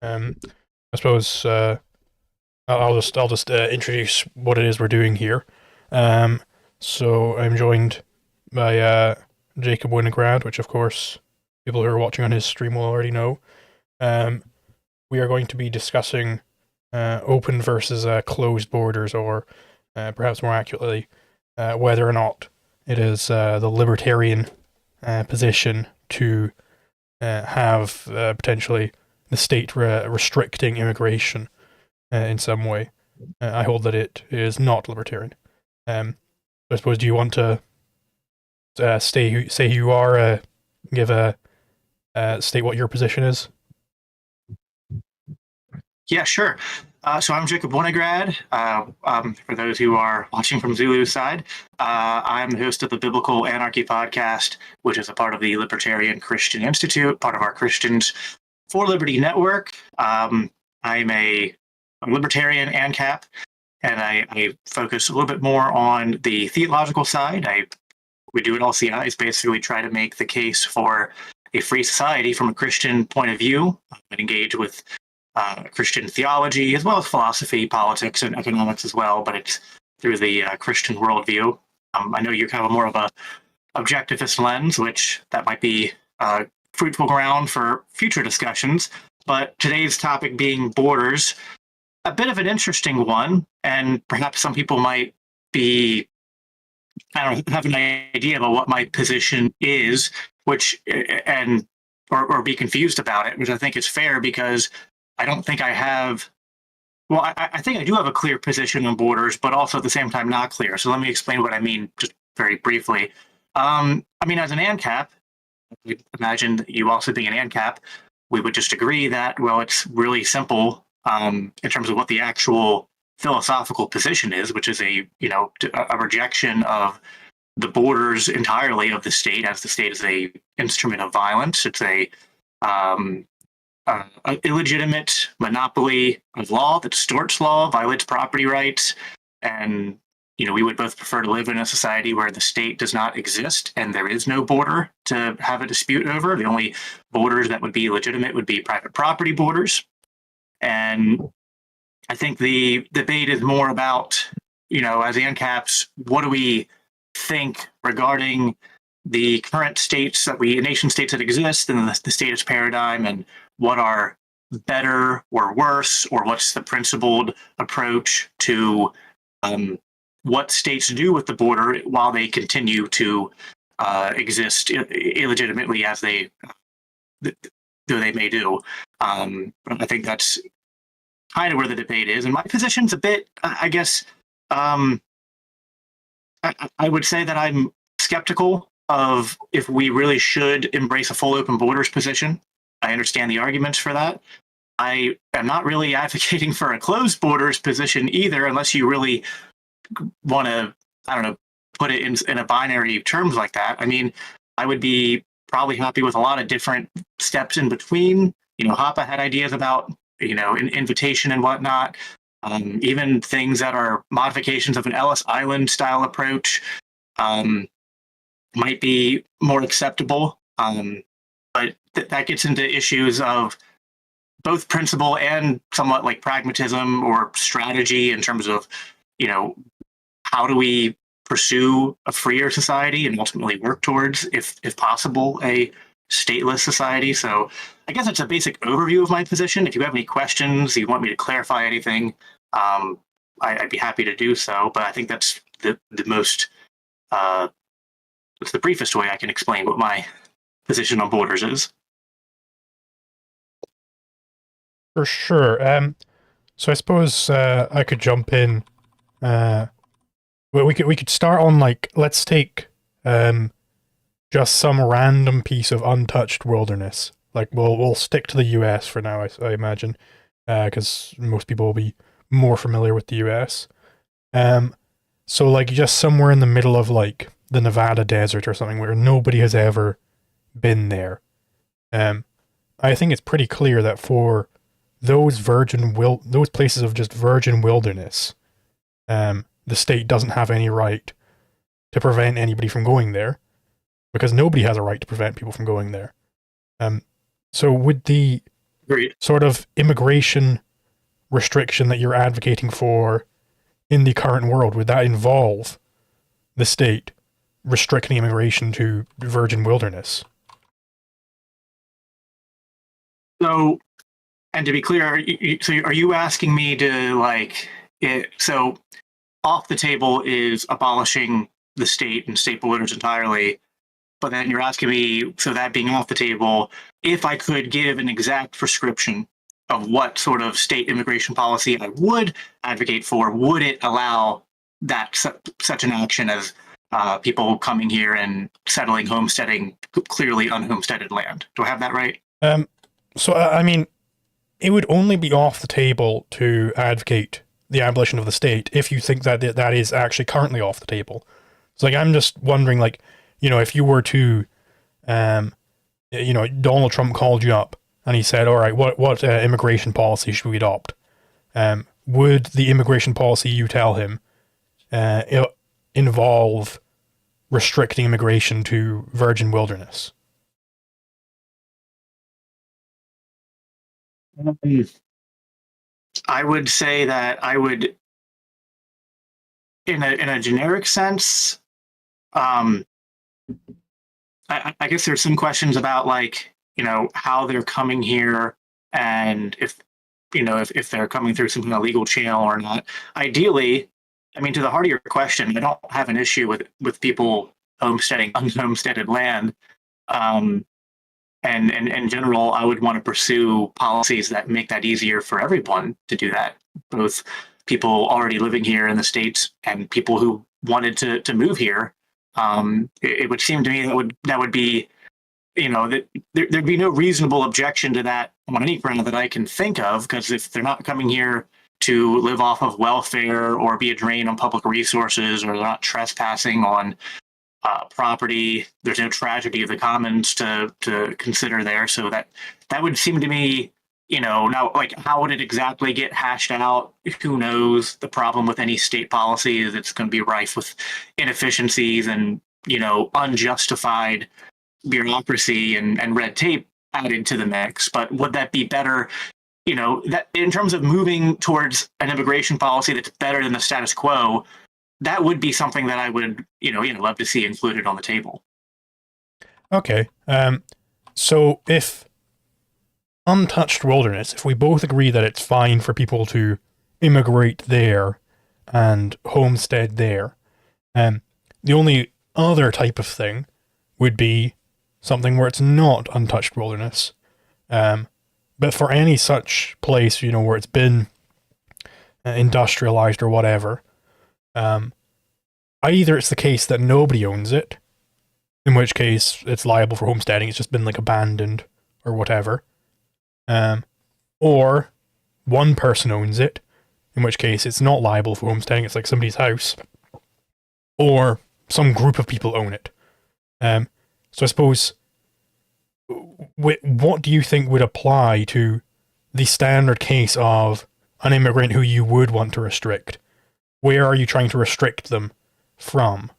Um, I suppose I'll just introduce what it is we're doing here. Um, so I'm joined by Jacob Winograd, which of course people who are watching on his stream will already know. Um, we are going to be discussing open versus closed borders, or perhaps more accurately, whether or not it is the libertarian position to have potentially the state restricting immigration in some way. I hold that it is not libertarian. I suppose, do you want to say who you are, give a state what your position is? Yeah, sure. So I'm Jacob Winograd. For those who are watching from Zulu's side, I'm the host of the Biblical Anarchy podcast, which is a part of the Libertarian Christian Institute, part of our Christians for Liberty network. I'm a libertarian ANCAP, and I focus a little bit more on the theological side. We do at LCI is basically try to make the case for a free society from a Christian point of view and engage with Christian theology, as well as philosophy, politics, and economics as well, but it's through the Christian worldview. I know you're kind of more of a objectivist lens, which that might be fruitful ground for future discussions. But today's topic being borders, a bit of an interesting one, and perhaps some people might be, I don't know, have an idea about what my position is, which and or be confused about it, which I think is fair because I don't think I have. Well, I think I do have a clear position on borders, but also at the same time not clear. So let me explain what I mean just very briefly. I mean, as an ANCAP, imagine you also being an ANCAP, we would just agree that, well, it's really simple in terms of what the actual philosophical position is, which is a rejection of the borders entirely of the state, as the state is a instrument of violence. It's a illegitimate monopoly of law that distorts law, violates property rights, and we would both prefer to live in a society where the state does not exist and there is no border to have a dispute over. The only borders that would be legitimate would be private property borders. And I think the debate is more about, as ANCAPs, what do we think regarding the current nation states that exist and the status paradigm, and what are better or worse, or what's the principled approach to what states do with the border while they continue to exist illegitimately as they may do. I think that's kind of where the debate is, and my position's a bit, I guess, I would say that I'm skeptical of if we really should embrace a full open borders position. I understand the arguments for that. I am not really advocating for a closed borders position either, unless you really want to, I don't know, put it in a binary terms like that. I mean, I would be probably happy with a lot of different steps in between. Hoppe had ideas about, invitation and whatnot. Even things that are modifications of an Ellis Island style approach might be more acceptable. But that gets into issues of both principle and somewhat like pragmatism or strategy in terms of, how do we pursue a freer society and ultimately work towards, if possible, a stateless society. So I guess it's a basic overview of my position. If you have any questions, you want me to clarify anything, I'd be happy to do so. But I think that's the most, it's the briefest way I can explain what my position on borders is. For sure. So I suppose I could jump in. Well, we could start on, like, let's take just some random piece of untouched wilderness. Like, we'll stick to the U.S. for now, I imagine, because most people will be more familiar with the U.S. So, like, just somewhere in the middle of, like, the Nevada desert or something where nobody has ever been there. I think it's pretty clear that for those places of just virgin wilderness, the state doesn't have any right to prevent anybody from going there, because nobody has a right to prevent people from going there. So would the Agreed. sort of immigration restriction that you're advocating for in the current world, would that involve the state restricting immigration to virgin wilderness? So, and to be clear, are you asking me to like it? So, off the table is abolishing the state and state borders entirely. But then you're asking me, so that being off the table, if I could give an exact prescription of what sort of state immigration policy I would advocate for, would it allow that such an action as people coming here and settling, homesteading clearly unhomesteaded land? Do I have that right? So, I mean, it would only be off the table to advocate the abolition of the state if you think that that is actually currently off the table. So, like, I'm just wondering, like, you know, if you were to, you know, Donald Trump called you up and he said, all right, what immigration policy should we adopt? Would the immigration policy you tell him involve restricting immigration to virgin wilderness? I would say that I would, in a generic sense, I guess there's some questions about like, you know, how they're coming here and if, you know, if they're coming through some kind of legal channel or not. Ideally, I mean, to the heart of your question, I don't have an issue with people homesteading unhomesteaded land. And in general, I would want to pursue policies that make that easier for everyone to do that, both people already living here in the States and people who wanted to move here. It would seem to me that would be, you know, that there'd be no reasonable objection to that on any ground that I can think of, because if they're not coming here to live off of welfare or be a drain on public resources, or they're not trespassing on property, there's no tragedy of the commons to consider there. So that would seem to me, you know, now, like, how would it exactly get hashed out? Who knows? The problem with any state policy is it's going to be rife with inefficiencies and, you know, unjustified bureaucracy and red tape added to the mix. But would that be better, you know, that in terms of moving towards an immigration policy that's better than the status quo? That would be something that I would, you know, love to see included on the table. Okay. So if untouched wilderness, if we both agree that it's fine for people to immigrate there and homestead there, the only other type of thing would be something where it's not untouched wilderness. But for any such place, you know, where it's been industrialized or whatever, either it's the case that nobody owns it, in which case it's liable for homesteading, it's just been like abandoned or whatever, or one person owns it, in which case it's not liable for homesteading, it's like somebody's house, or some group of people own it. So I suppose, what do you think would apply to the standard case of an immigrant who you would want to restrict? Where are you trying to restrict them from?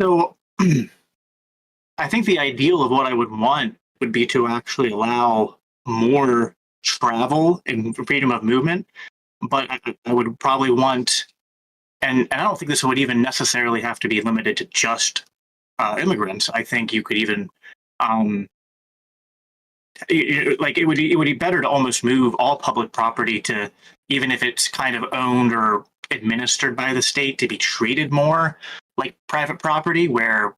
So I think the ideal of what I would want would be to actually allow more travel and freedom of movement. But I would probably want, and I don't think this would even necessarily have to be limited to just immigrants. I think you could even, like, it would be better to almost move all public property to, even if it's kind of owned or administered by the state, to be treated more like private property, where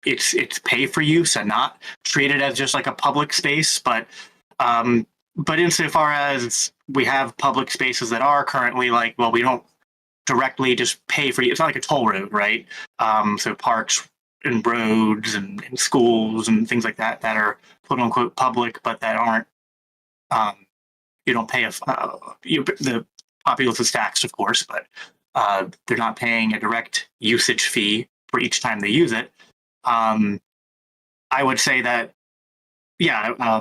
it's pay for use and not treated as just like a public space. But insofar as we have public spaces that are currently like, well, we don't directly just pay for you. It's not like a toll road, right? So parks and roads and schools and things like that that are quote unquote public, but that aren't. You don't pay the populace is taxed, of course, but they're not paying a direct usage fee for each time they use it. I would say that, yeah,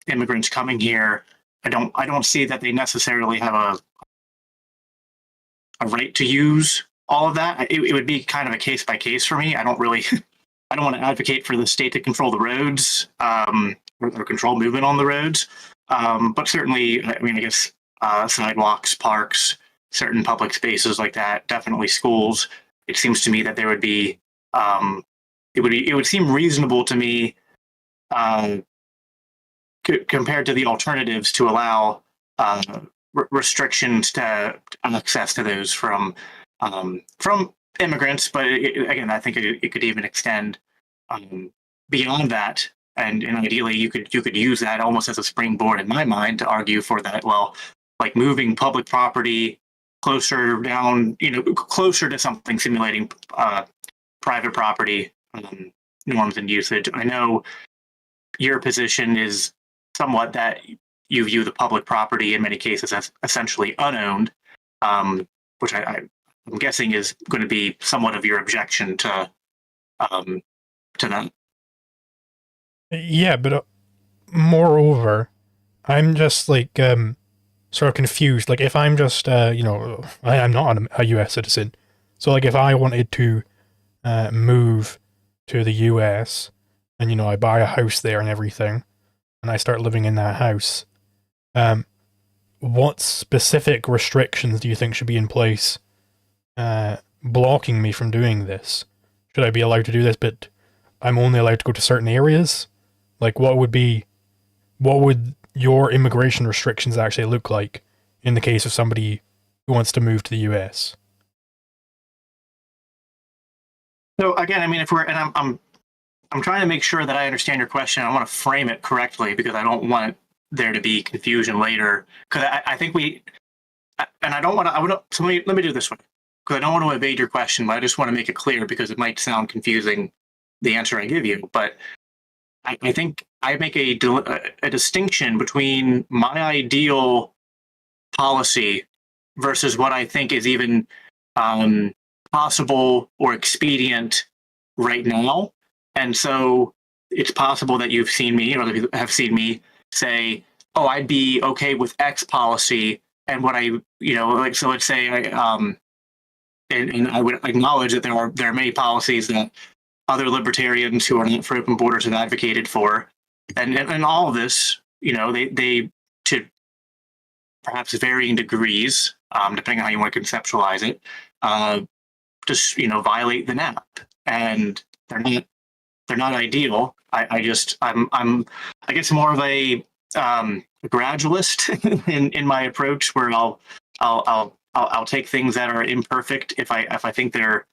immigrants coming here, I don't see that they necessarily have a right to use all of that. It would be kind of a case by case for me. I I don't want to advocate for the state to control the roads or control movement on the roads, but certainly, I mean, I guess sidewalks, parks, certain public spaces like that, definitely schools. It seems to me that there would be it would seem reasonable to me compared to the alternatives to allow restrictions to access to those from immigrants. But again, I think it could even extend beyond that, and ideally you could use that almost as a springboard in my mind to argue for that. Well, like moving public property closer down, closer to something simulating private property norms and usage. I know your position is somewhat that you view the public property in many cases as essentially unowned, which I'm guessing is going to be somewhat of your objection to that. Yeah, but moreover, I'm just like sort of confused. Like, if I'm just I'm not a US citizen, so like if I wanted to move to the US and I buy a house there and everything, and I start living in that house, what specific restrictions do you think should be in place blocking me from doing this? Should I be allowed to do this, but I'm only allowed to go to certain areas? Like, what would your immigration restrictions actually look like in the case of somebody who wants to move to the US? So again, I mean, I'm trying to make sure that I understand your question. I want to frame it correctly because I don't want there to be confusion later. Because I think I don't want to. So let me do this one, because I don't want to evade your question, but I just want to make it clear because it might sound confusing, the answer I give you. But I think I make a distinction between my ideal policy versus what I think is even possible or expedient right now. And so it's possible that you've seen me, or other people have seen me say, "Oh, I'd be okay with X policy," and what so let's say and I would acknowledge that there are many policies that other libertarians who are not for open borders have advocated for, and all of this, they to perhaps varying degrees, depending on how you want to conceptualize it, just violate the NAP, and they're not ideal. I'm I guess more of a gradualist in my approach, where I'll take things that are imperfect if I think they're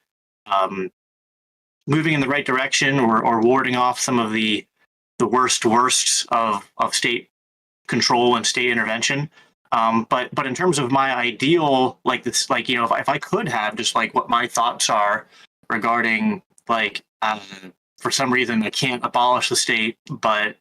moving in the right direction or warding off some of the worsts of state control and state intervention. But in terms of my ideal, like this, like, if I could have just like what my thoughts are regarding, like, for some reason I can't abolish the state, but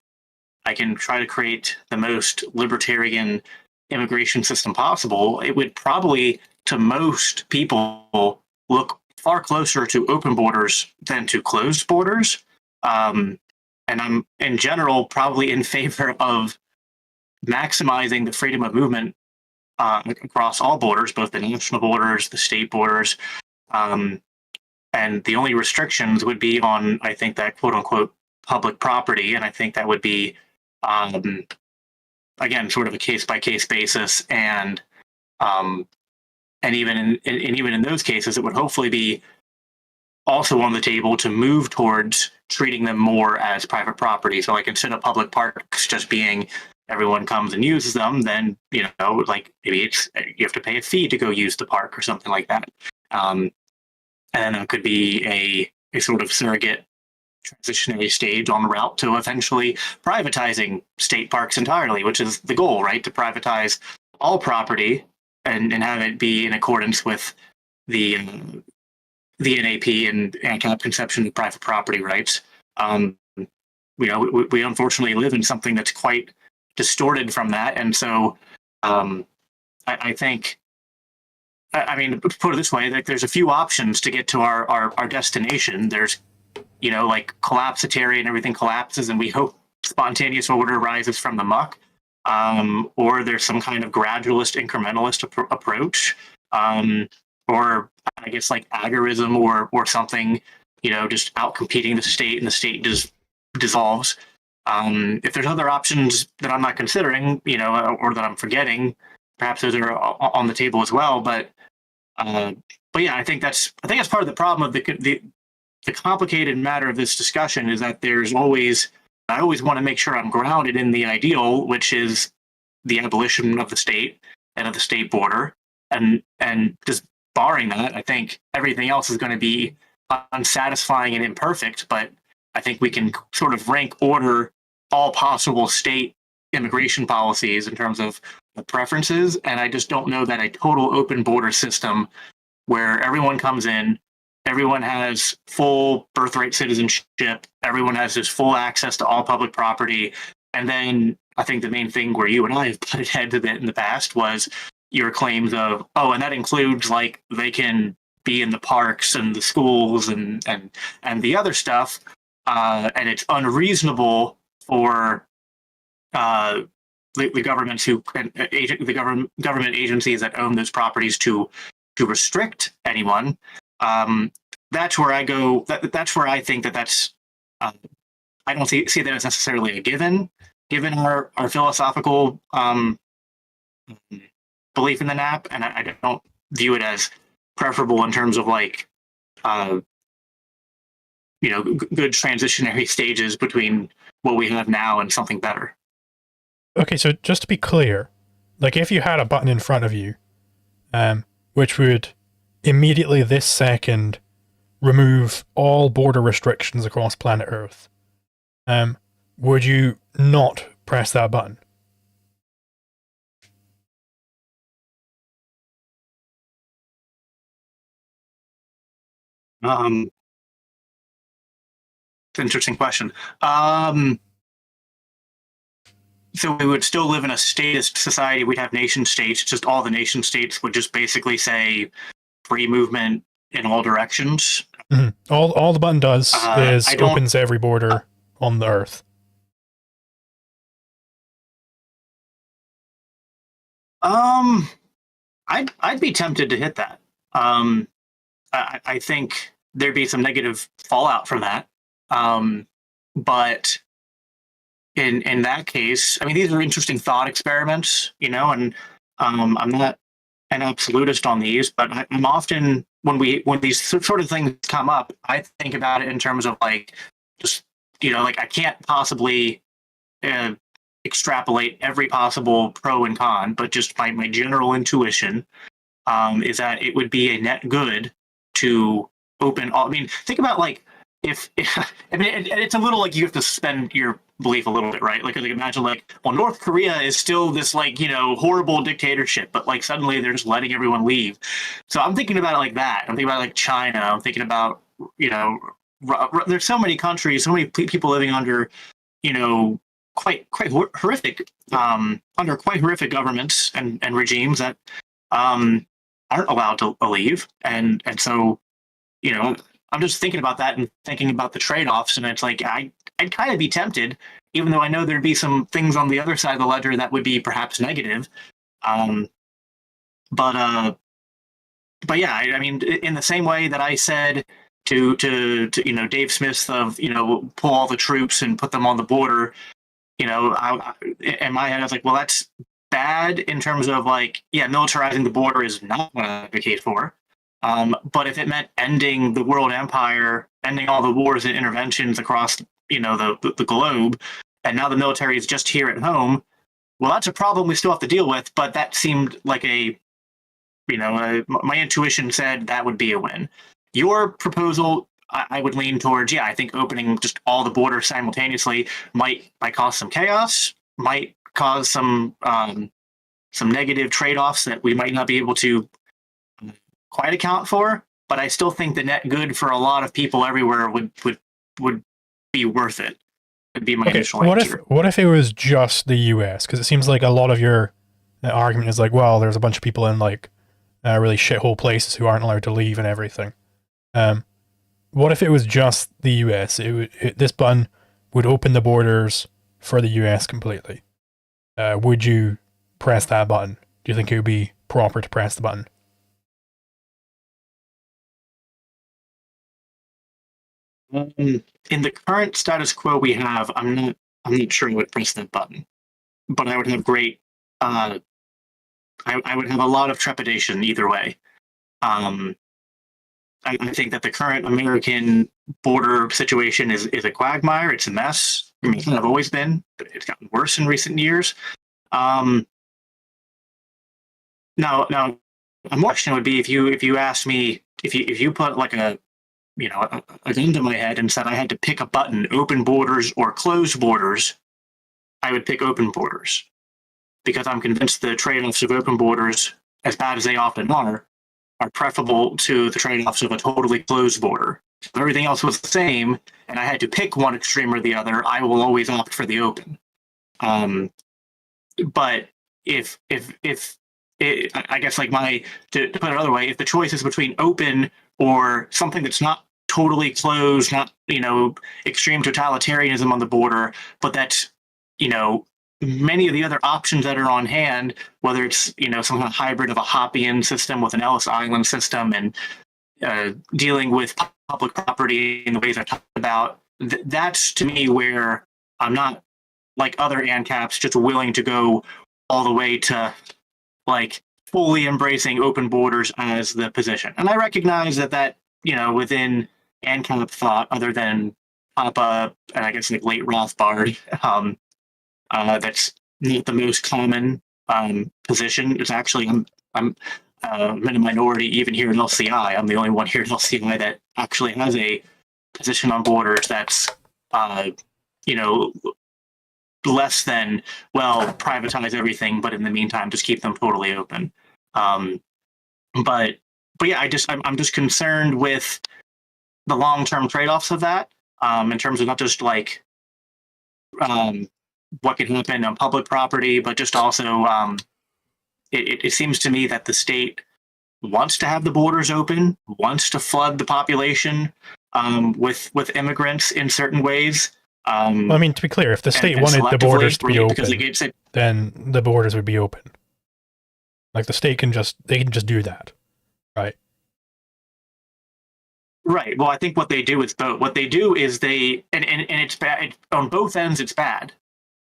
I can try to create the most libertarian immigration system possible, it would probably, to most people, look far closer to open borders than to closed borders. And I'm, in general, probably in favor of maximizing the freedom of movement across all borders, both the national borders, the state borders. And the only restrictions would be on, I think, that quote unquote public property. And I think that would be, again, sort of a case by case basis. And even in those cases, it would hopefully be also on the table to move towards treating them more as private property. So, like, instead of public parks just being everyone comes and uses them, then, like, maybe you have to pay a fee to go use the park or something like that. And it could be a sort of surrogate transitionary stage on the route to eventually privatizing state parks entirely, which is the goal, right? To privatize all property and have it be in accordance with the NAP and ANCAP conception of private property rights. We unfortunately live in something that's quite distorted from that. And so I think, I mean, put it this way, like, there's a few options to get to our destination. There's, like, collapsitarian, and everything collapses and we hope spontaneous order arises from the muck. Or there's some kind of gradualist, incrementalist approach. Or I guess like agorism or something just out competing the state, and the state just dissolves. If there's other options that I'm not considering, or that I'm forgetting, perhaps those are on the table as well. But yeah, I think that's part of the problem of the complicated matter of this discussion is that I always want to make sure I'm grounded in the ideal, which is the abolition of the state and of the state border, and just barring that, I think everything else is going to be unsatisfying and imperfect. But I think we can sort of rank order all possible state immigration policies in terms of the preferences, and I just don't know that a total open border system where everyone comes in, everyone has full birthright citizenship, everyone has this full access to all public property, and then I think the main thing where you and I have butted heads a bit in the past was your claims of, and that includes like they can be in the parks and the schools and the other stuff, and it's unreasonable for the governments the government agencies that own those properties to restrict anyone. That's where I go. That's where I think that's. I don't see that as necessarily a given our philosophical belief in the NAP, and I don't view it as preferable in terms of like good transitionary stages between what we have now and something better. Okay, so just to be clear, like if you had a button in front of you, which would immediately this second remove all border restrictions across planet Earth, would you not press that button? It's an interesting question. So we would still live in a statist society. We'd have nation states. Just all the nation states would just basically say free movement in all directions. Mm-hmm. All the button does is opens every border on the Earth. I'd be tempted to hit that. I think there'd be some negative fallout from that. But in that case, I mean, these are interesting thought experiments, and I'm not an absolutist on these, but I'm often when these sort of things come up, I think about it in terms of like just like I can't possibly extrapolate every possible pro and con, but just my general intuition is that it would be a net good to open all. I mean, think about like if I mean, it's a little like you have to suspend your belief a little bit, right? Like imagine like, well, North Korea is still this like horrible dictatorship, but like suddenly they're just letting everyone leave. So I'm thinking about it like that. I'm thinking about like China. I'm thinking about there's so many countries, so many people living under quite horrific under quite horrific governments and regimes that aren't allowed to leave, and so I'm just thinking about that and thinking about the trade-offs, and it's like I'd kind of be tempted, even though I know there'd be some things on the other side of the ledger that would be perhaps negative. But yeah, I mean, in the same way that I said to Dave Smith of pull all the troops and put them on the border, in my head I was like, well, that's bad in terms of like, yeah, militarizing the border is not what I advocate for. But if it meant ending the world empire, ending all the wars and interventions across, the globe, and now the military is just here at home, well, that's a problem we still have to deal with. But that seemed like my intuition said that would be a win. Your proposal, I would lean towards, I think opening just all the borders simultaneously might cause some chaos, might cause some negative trade-offs that we might not be able to quite account for, but I still think the net good for a lot of people everywhere would be worth it. Would be my initial answer. What if it was just the US? Because it seems like a lot of your argument is like, well, there's a bunch of people in like really shithole places who aren't allowed to leave and everything. What if it was just the US? This button would open the borders for the US completely. Would you press that button? Do you think it would be proper to press the button? In the current status quo we have, I'm not sure I would press that button, but I would have great. I would have a lot of trepidation either way. Um, I think that the current American border situation is a quagmire. It's a mess. I mean, it's kind of always been. But it's gotten worse in recent years. Um, now, a more question would be if you asked me if you put like a gun to my head and said I had to pick a button, open borders or closed borders, I would pick open borders because I'm convinced the trade-offs of open borders, as bad as they often are preferable to the trade-offs of a totally closed border. If everything else was the same, and I had to pick one extreme or the other, I will always opt for the open. But if I guess like to put it another way, if the choice is between open or something that's not totally closed, not extreme totalitarianism on the border, but that's many of the other options that are on hand, whether it's some kind of hybrid of a Hoppian system with an Ellis Island system and dealing with public property in the ways I talked about, that's to me where I'm not like other ANCAPs just willing to go all the way to like fully embracing open borders as the position. And I recognize that within ANCAP thought, other than Papa and I guess like late Rothbard, that's not the most common position. It's actually I'm in a minority even here in LCI. I'm the only one here in LCI that actually has a position on borders that's less than privatize everything, but in the meantime just keep them totally open. But yeah, I'm just concerned with the long-term trade-offs of that in terms of not just like what can happen on public property, but just also it seems to me that the state wants to have the borders open, wants to flood the population with immigrants in certain ways. Well, I mean, to be clear, if the state wanted the borders to be open, then the borders would be open. Like the state can just do that, right? Right. Well, I think what they do is both. What they do is and it's bad on both ends. It's bad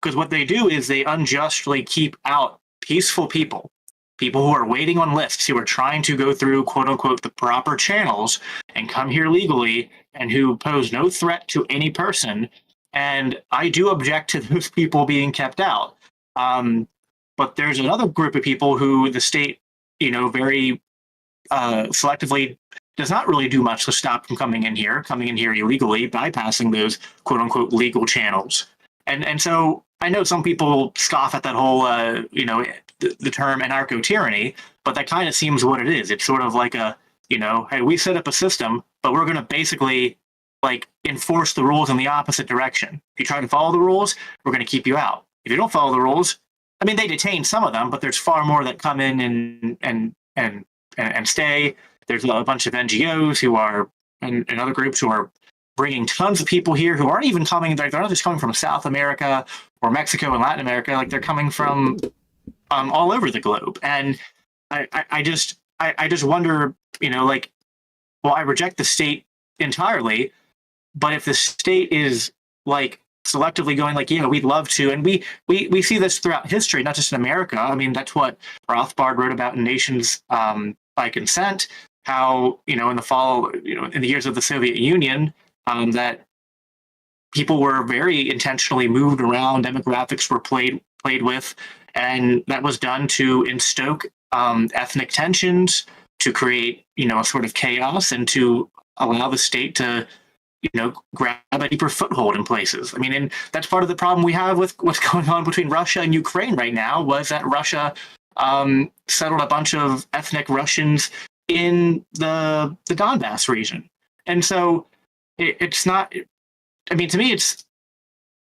because what they do is they unjustly keep out peaceful people who are waiting on lists, who are trying to go through quote unquote the proper channels and come here legally and who pose no threat to any person. And I do object to those people being kept out. But there's another group of people who the state, very selectively does not really do much to stop from coming in here illegally, bypassing those quote unquote legal channels. And so I know some people scoff at that whole, the term anarcho-tyranny, but that kind of seems what it is. It's sort of like hey, we set up a system, but we're going to basically like enforce the rules in the opposite direction. If you try to follow the rules, we're going to keep you out. If you don't follow the rules, I mean, they detain some of them, but there's far more that come in and stay. There's a bunch of NGOs who are and other groups who are bringing tons of people here who aren't even coming. They're not just coming from South America or Mexico and Latin America. Like they're coming from all over the globe. And I just wonder, I reject the state entirely, but if the state is like selectively going like, we'd love to, and we see this throughout history, not just in America. I mean, that's what Rothbard wrote about in Nations by Consent, how, in the fall, in the years of the Soviet Union, that people were very intentionally moved around, demographics were played with, and that was done to instoke ethnic tensions, to create, a sort of chaos, and to allow the state to, grab a deeper foothold in places. I mean, and that's part of the problem we have with what's going on between Russia and Ukraine right now, was that Russia settled a bunch of ethnic Russians in the Donbass region. And so it's not, I mean, to me, it's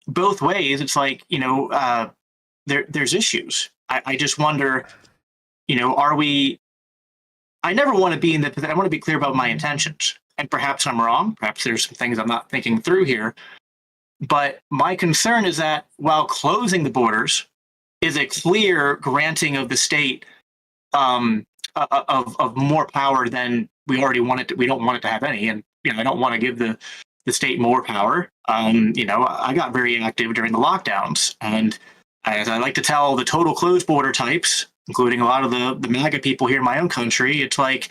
both ways. It's like, there's issues. I just wonder, are we, I never want to be I want to be clear about my intentions. And perhaps I'm wrong. Perhaps there's some things I'm not thinking through here. But my concern is that while closing the borders is a clear granting of the state of more power than we already want it to, we don't want it to have any. And I don't want to give the the state more power. I got very active during the lockdowns, and as I like to tell the total closed border types, including a lot of the MAGA people here in my own country, it's like,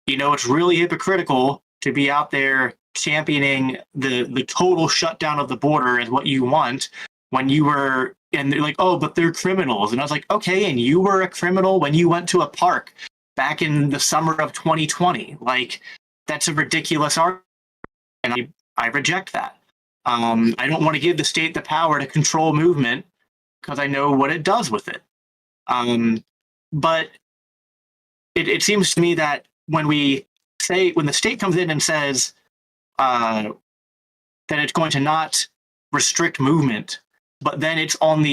it's really hypocritical to be out there championing the total shutdown of the border as what you want when you were, and they're like, oh, but they're criminals. And I was like, okay, and you were a criminal when you went to a park back in the summer of 2020. Like, that's a ridiculous argument, and I reject that. I don't want to give the state the power to control movement because I know what it does with it. But it seems to me that when the state comes in and says that it's going to not restrict movement, but then it's on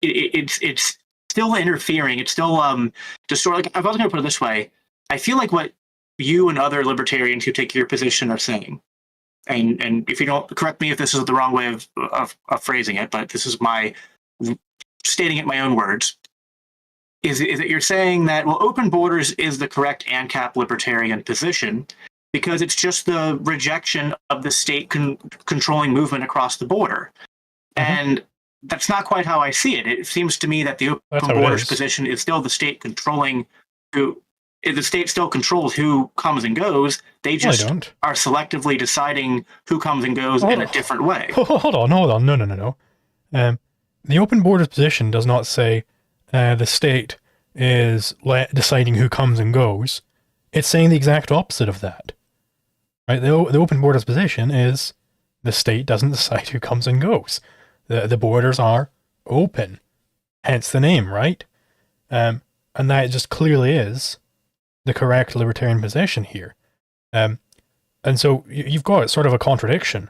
it's still interfering. It's still distorting. Like, I was going to put it this way. I feel like what you and other libertarians who take your position are saying, and if you don't, correct me if this is the wrong way of phrasing it, but this is my stating it in my own words, is that you're saying that, well, open borders is the correct ANCAP libertarian position because it's just the rejection of the state controlling movement across the border. Mm-hmm. And that's not quite how I see it. It seems to me that the open borders position is still the state controlling the state still controls who comes and goes. They just are selectively deciding who comes and goes in a different way. Hold on. No. The open borders position does not say the state is deciding who comes and goes. It's saying the exact opposite of that. Right? The open borders position is the state doesn't decide who comes and goes. The borders are open. Hence the name, right? And that just clearly is the correct libertarian position here. And so you've got sort of a contradiction.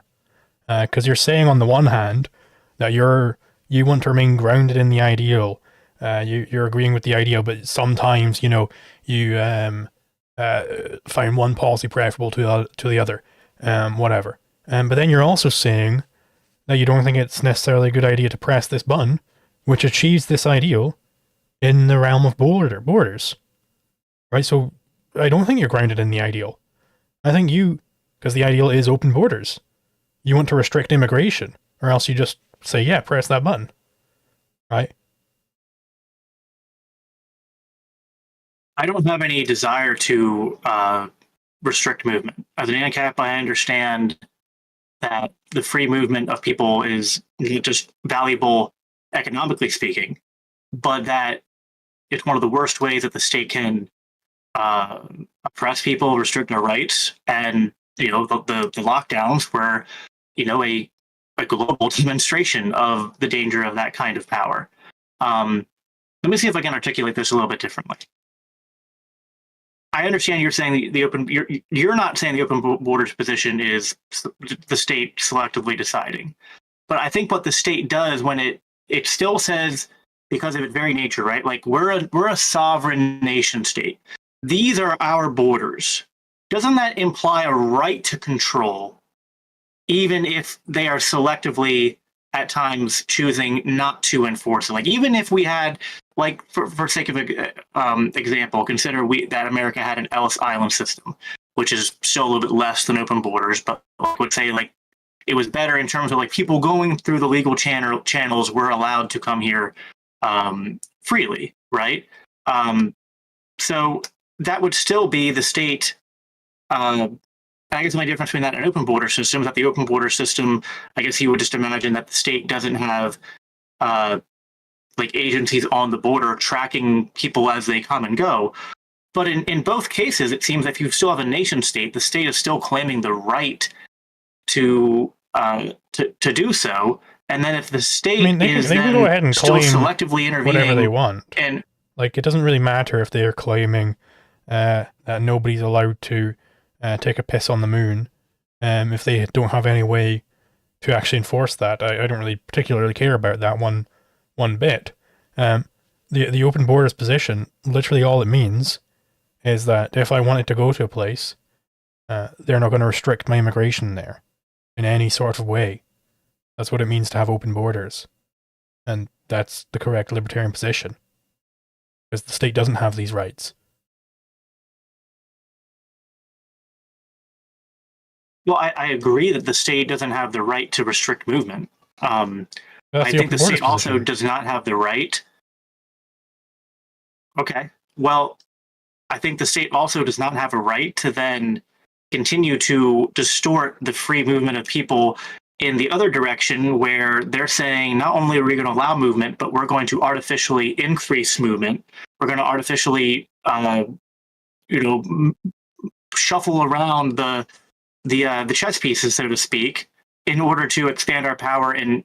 Because you're saying on the one hand that you want to remain grounded in the ideal. You're agreeing with the ideal, but sometimes, you find one policy preferable to the other, whatever. But then you're also saying that you don't think it's necessarily a good idea to press this button, which achieves this ideal in the realm of borders. Right? So I don't think you're grounded in the ideal. I think because the ideal is open borders, you want to restrict immigration, or else you just say, yeah, press that button. Right? I don't have any desire to restrict movement. As an ANCAP, I understand that the free movement of people is just valuable economically speaking, but that it's one of the worst ways that the state can oppress people, restrict their rights, and the lockdowns were a global demonstration of the danger of that kind of power. Let me see if I can articulate this a little bit differently. I understand you're saying you're not saying the open borders position is the state selectively deciding, but I think what the state does when it still says, because of its very nature, right? Like we're a sovereign nation state. These are our borders. Doesn't that imply a right to control, even if they are selectively at times choosing not to enforce it? Like even if we had, like for sake of example, consider that America had an Ellis Island system, which is still a little bit less than open borders, but I would say like it was better in terms of like people going through the legal channels were allowed to come here freely, right? So that would still be the state. I guess the only difference between that and an open border system is that the open border system, I guess you would just imagine that the state doesn't have like agencies on the border tracking people as they come and go. But in both cases, it seems that if you still have a nation state, the state is still claiming the right to do so. And then if the state they can go ahead and still claim selectively intervening, whatever they want, and like it doesn't really matter if they're claiming that nobody's allowed to take a piss on the moon, if they don't have any way to actually enforce that. I don't really particularly care about that one bit. The open borders position, literally all it means is that if I wanted to go to a place, they're not going to restrict my immigration there in any sort of way. That's what it means to have open borders. And that's the correct libertarian position. Because the state doesn't have these rights. Well, I agree that the state doesn't have the right to restrict movement. That's I the think open the borders state also position. does not have the right. Okay. Well, I think the state also does not have a right to then continue to distort the free movement of people in the other direction, where they're saying not only are we going to allow movement, but we're going to artificially increase movement. We're going to artificially, you know, shuffle around the chess pieces, so to speak, in order to expand our power in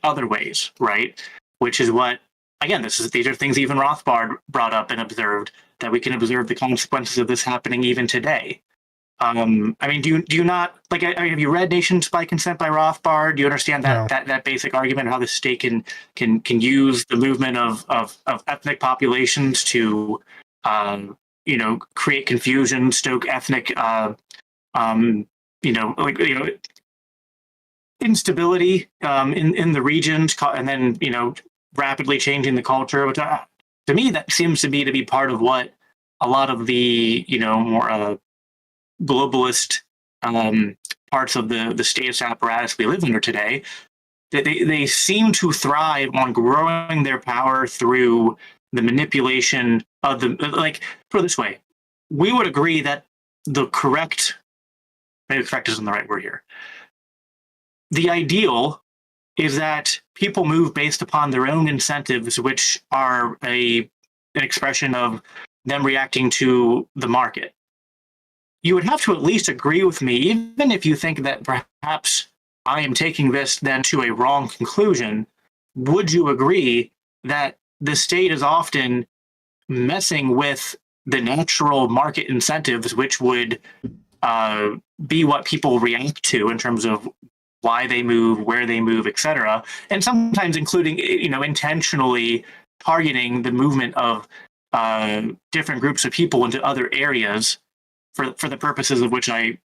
other ways, right? Which is what, again, these are things even Rothbard brought up and observed, that we can observe the consequences of this happening even today. I mean, do you not like? Have you read Nations by Consent by Rothbard? Do you understand No. that basic argument, how the state can use the movement of ethnic populations to, create confusion, stoke ethnic, instability in the regions, and then rapidly changing the culture. Which to me, that seems to be part of what a lot of the more globalist parts of the status apparatus we live under today, they seem to thrive on growing their power through the manipulation of the, like, put it this way, we would agree that the correct, maybe correct isn't the right word here, the ideal is that people move based upon their own incentives, which are an expression of them reacting to the market. You would have to at least agree with me, even if you think that perhaps I am taking this then to a wrong conclusion. Would you agree that the state is often messing with the natural market incentives, which would be what people react to in terms of why they move, where they move, etc., and sometimes including, intentionally targeting the movement of different groups of people into other areas for the purposes of which that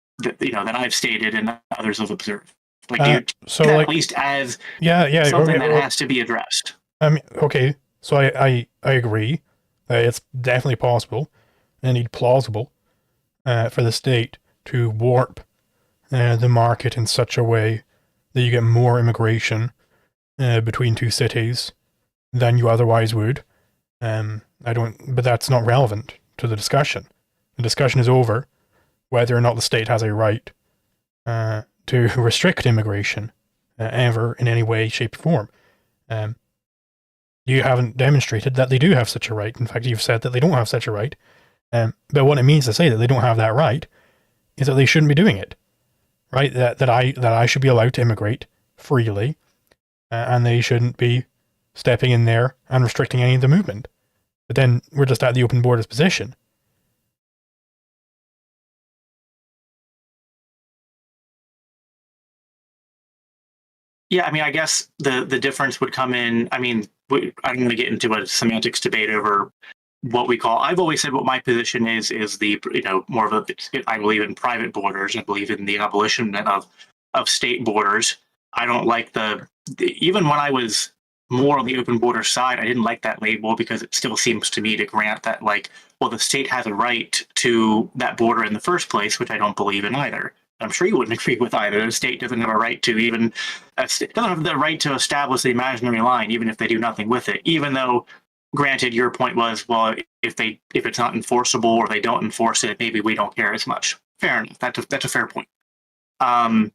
I've stated and others have observed. Like, do you So see that like, at least as yeah, something that has to be addressed? I mean, okay, so I agree that it's definitely possible and indeed plausible for the state to warp the market in such a way that you get more immigration between two cities than you otherwise would. But that's not relevant to the discussion. The discussion is over whether or not the state has a right to restrict immigration ever in any way, shape, or form. You haven't demonstrated that they do have such a right. In fact, you've said that they don't have such a right. But what it means to say that they don't have that right is that they shouldn't be doing it, right? That I should be allowed to immigrate freely, and they shouldn't be stepping in there and restricting any of the movement. But then we're just at the open borders position. Yeah, I mean, I guess the difference would come in. I mean, I don't want to get into a semantics debate over what we call. I've always said what my position is the more of a. I believe in private borders. I believe in the abolition of state borders. I don't like even when I was more on the open border side, I didn't like that label because it still seems to me to grant that, like, well, the state has a right to that border in the first place, which I don't believe in either. I'm sure you wouldn't agree with either. The state doesn't have a right to doesn't have the right to establish the imaginary line, even if they do nothing with it. Even though, granted, your point was, well, if it's not enforceable or they don't enforce it, maybe we don't care as much. Fair enough. That's a fair point. I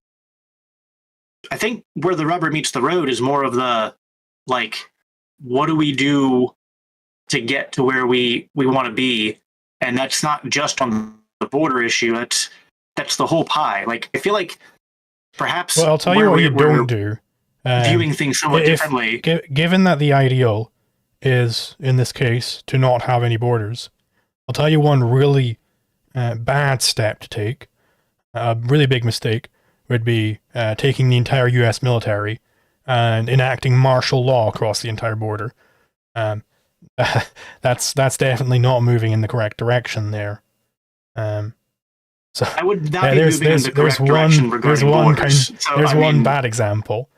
think where the rubber meets the road is more of the, like, what do we do to get to where we want to be? And that's not just on the border issue. That's the whole pie. Like, I feel like perhaps, well, I'll tell you what you don't do. Viewing things somewhat differently. Given that the ideal is, in this case, to not have any borders, I'll tell you one really bad step to take. A really big mistake would be taking the entire US military and enacting martial law across the entire border. That's definitely not moving in the correct direction there. So I would not be moving in the correct direction regarding borders. There's one bad example.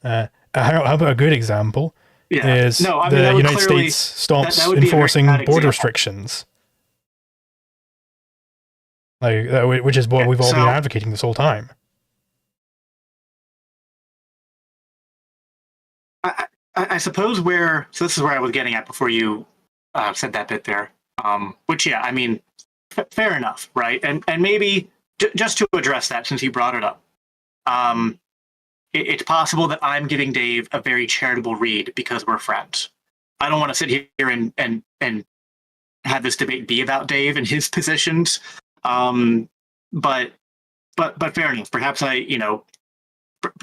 How about a good example? Yeah. Is the United States stops enforcing border restrictions. like which is what we've all been advocating this whole time. I suppose so this is where I was getting at before you said that bit there. Which, yeah, I mean, fair enough, right? And maybe just to address that, since you brought it up, it's possible that I'm giving Dave a very charitable read because we're friends. I don't want to sit here and have this debate be about Dave and his positions. But fair enough. Perhaps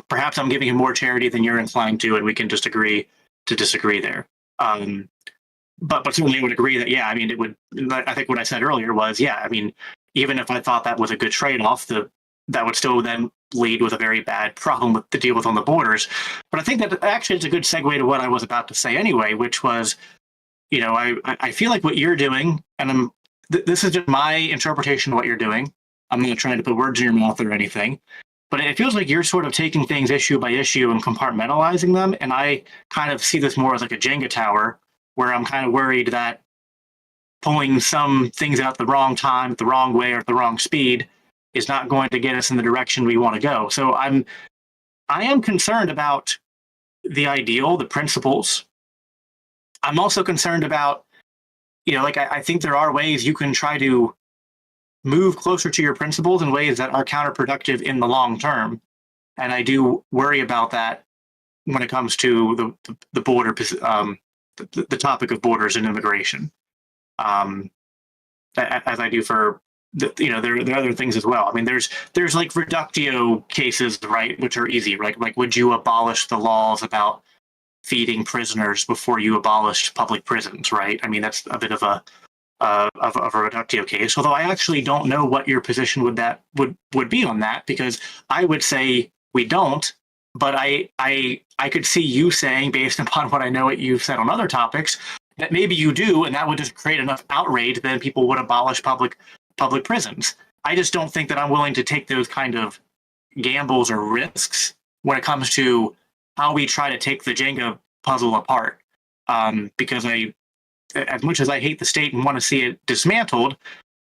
perhaps I'm giving him more charity than you're inclined to, and we can just agree to disagree there. But certainly would agree that, yeah, I mean, it would. I think what I said earlier was, yeah, I mean, even if I thought that was a good trade-off, that would still then lead with a very bad problem to deal with on the borders. But I think that actually it's a good segue to what I was about to say anyway, which was, I feel like what you're doing, and this is just my interpretation of what you're doing. I'm not trying to put words in your mouth or anything, but it feels like you're sort of taking things issue by issue and compartmentalizing them. And I kind of see this more as like a Jenga tower, where I'm kind of worried that pulling some things out at the wrong time, the wrong way, or at the wrong speed is not going to get us in the direction we want to go. So I am concerned about the ideal, the principles. I'm also concerned about, I think there are ways you can try to move closer to your principles in ways that are counterproductive in the long term. And I do worry about that when it comes to the border, the topic of borders and immigration, as I do for there are other things as well. I mean, there's like reductio cases, right, which are easy, right? Like, would you abolish the laws about feeding prisoners before you abolished public prisons, right? I mean, that's a bit of a reductio case. Although I actually don't know what your position would be on that, because I would say we don't. But I could see you saying, based upon what I know what you've said on other topics, that maybe you do, and that would just create enough outrage that then people would abolish public prisons. I just don't think that I'm willing to take those kind of gambles or risks when it comes to how we try to take the Jenga puzzle apart. Because as much as I hate the state and want to see it dismantled,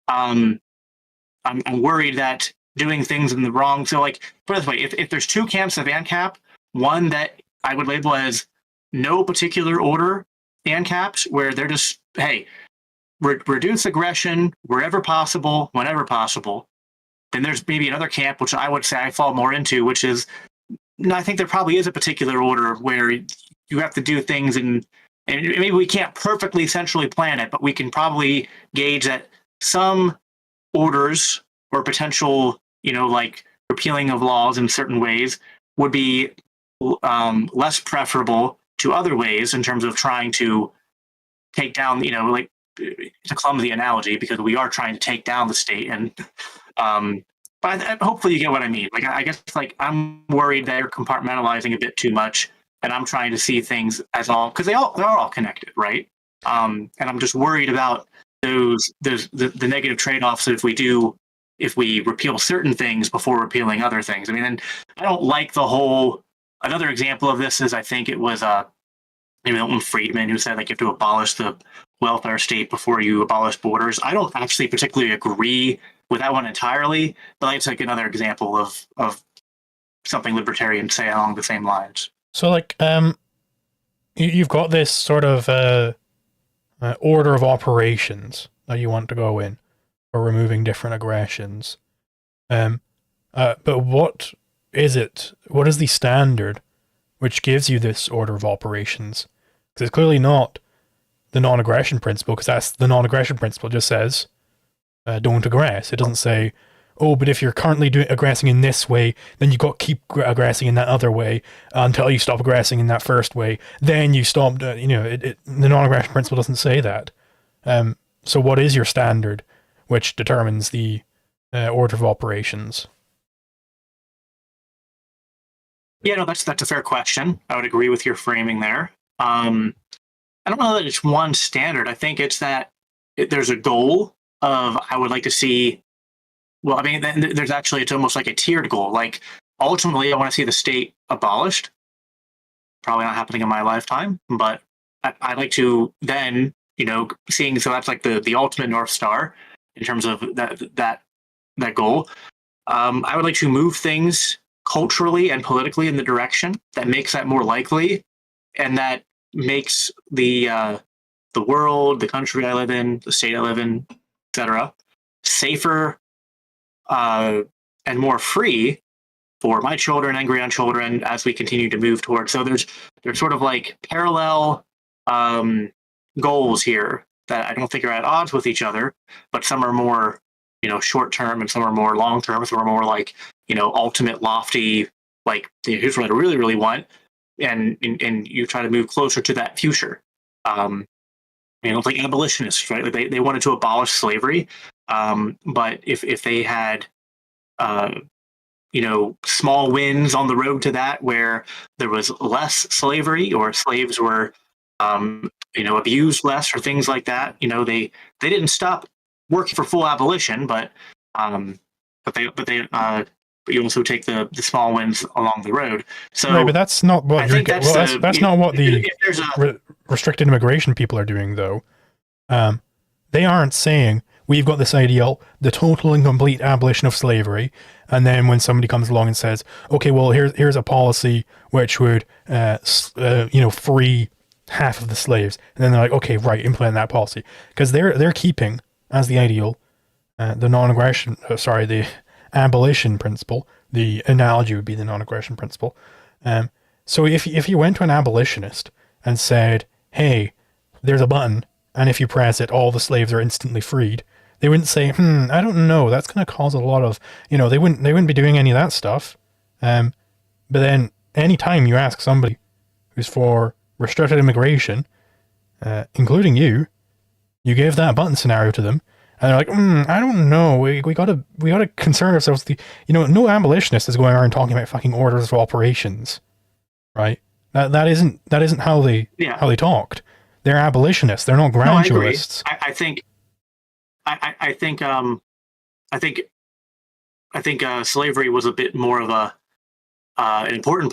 I'm worried that doing things in the wrong. So, like, put it this way: if there's two camps of ANCAP, one that I would label as no particular order ANCAPs, where they're just, hey, reduce aggression wherever possible, whenever possible. Then there's maybe another camp, which I would say I fall more into, which is, no, I think there probably is a particular order where you have to do things, and maybe we can't perfectly centrally plan it, but we can probably gauge that some orders or potential, like repealing of laws in certain ways would be less preferable to other ways in terms of trying to take down, like, it's a clumsy analogy because we are trying to take down the state, and but hopefully you get what I mean. Like, I guess, like, I'm worried that you're compartmentalizing a bit too much, and I'm trying to see things as all, because they're all connected, right? And I'm just worried about the negative trade-offs if we repeal certain things before repealing other things. I mean, and I don't like the whole. Another example of this is, I think it was Milton Friedman, who said, like, you have to abolish the welfare state before you abolish borders. I don't actually particularly agree with that one entirely, but it's like another example of something libertarians say along the same lines. So, like, you've got this sort of order of operations that you want to go in for removing different aggressions. But what is it? What is the standard which gives you this order of operations? Because it's clearly not the non-aggression principle, because that's the non-aggression principle just says don't aggress. It doesn't say, oh, but if you're currently aggressing in this way, then you've got to keep aggressing in that other way until you stop aggressing in that first way. Then you stop, the non-aggression principle doesn't say that. So what is your standard which determines the order of operations? Yeah, no, that's a fair question. I would agree with your framing there. I don't know that it's one standard. I think it's that there's a goal of, I would like to see. Well, I mean, there's actually, it's almost like a tiered goal. Like, ultimately, I want to see the state abolished. Probably not happening in my lifetime, but I'd like to then, seeing, so that's like the ultimate North Star in terms of that that goal. I would like to move things culturally and politically in the direction that makes that more likely, and that makes the world, the country I live in, the state I live in, etc., safer and more free for my children and grandchildren as we continue to move towards. So there's sort of like parallel goals here that I don't think are at odds with each other, but some are more, short term, and some are more long term. Some are more like, ultimate, lofty, like here's what I really, really want, and you try to move closer to that future. Like abolitionists, right? Like they wanted to abolish slavery, but if they had small wins on the road to that, where there was less slavery or slaves were abused less or things like that, they didn't stop working for full abolition, but you also take the small wins along the road. So right, but that's not what I think that's not what the restricted immigration people are doing, though. They aren't saying we've got this ideal, the total and complete abolition of slavery, and then when somebody comes along and says, okay, well, here's a policy which would free half of the slaves, and then they're like, okay, right, implement that policy, because they're keeping as the ideal the abolition principle. The analogy would be the non-aggression principle. So if you went to an abolitionist and said, hey, there's a button, and if you press it, all the slaves are instantly freed, they wouldn't say, I don't know, that's going to cause a lot of, they wouldn't be doing any of that stuff. But then anytime you ask somebody who's for restricted immigration, including you give that button scenario to them, and they're like, I don't know, we gotta concern ourselves with no abolitionist is going around talking about fucking orders of operations, right? That isn't how they talked. They're abolitionists. They're not gradualists. No, I think slavery was a bit more of an important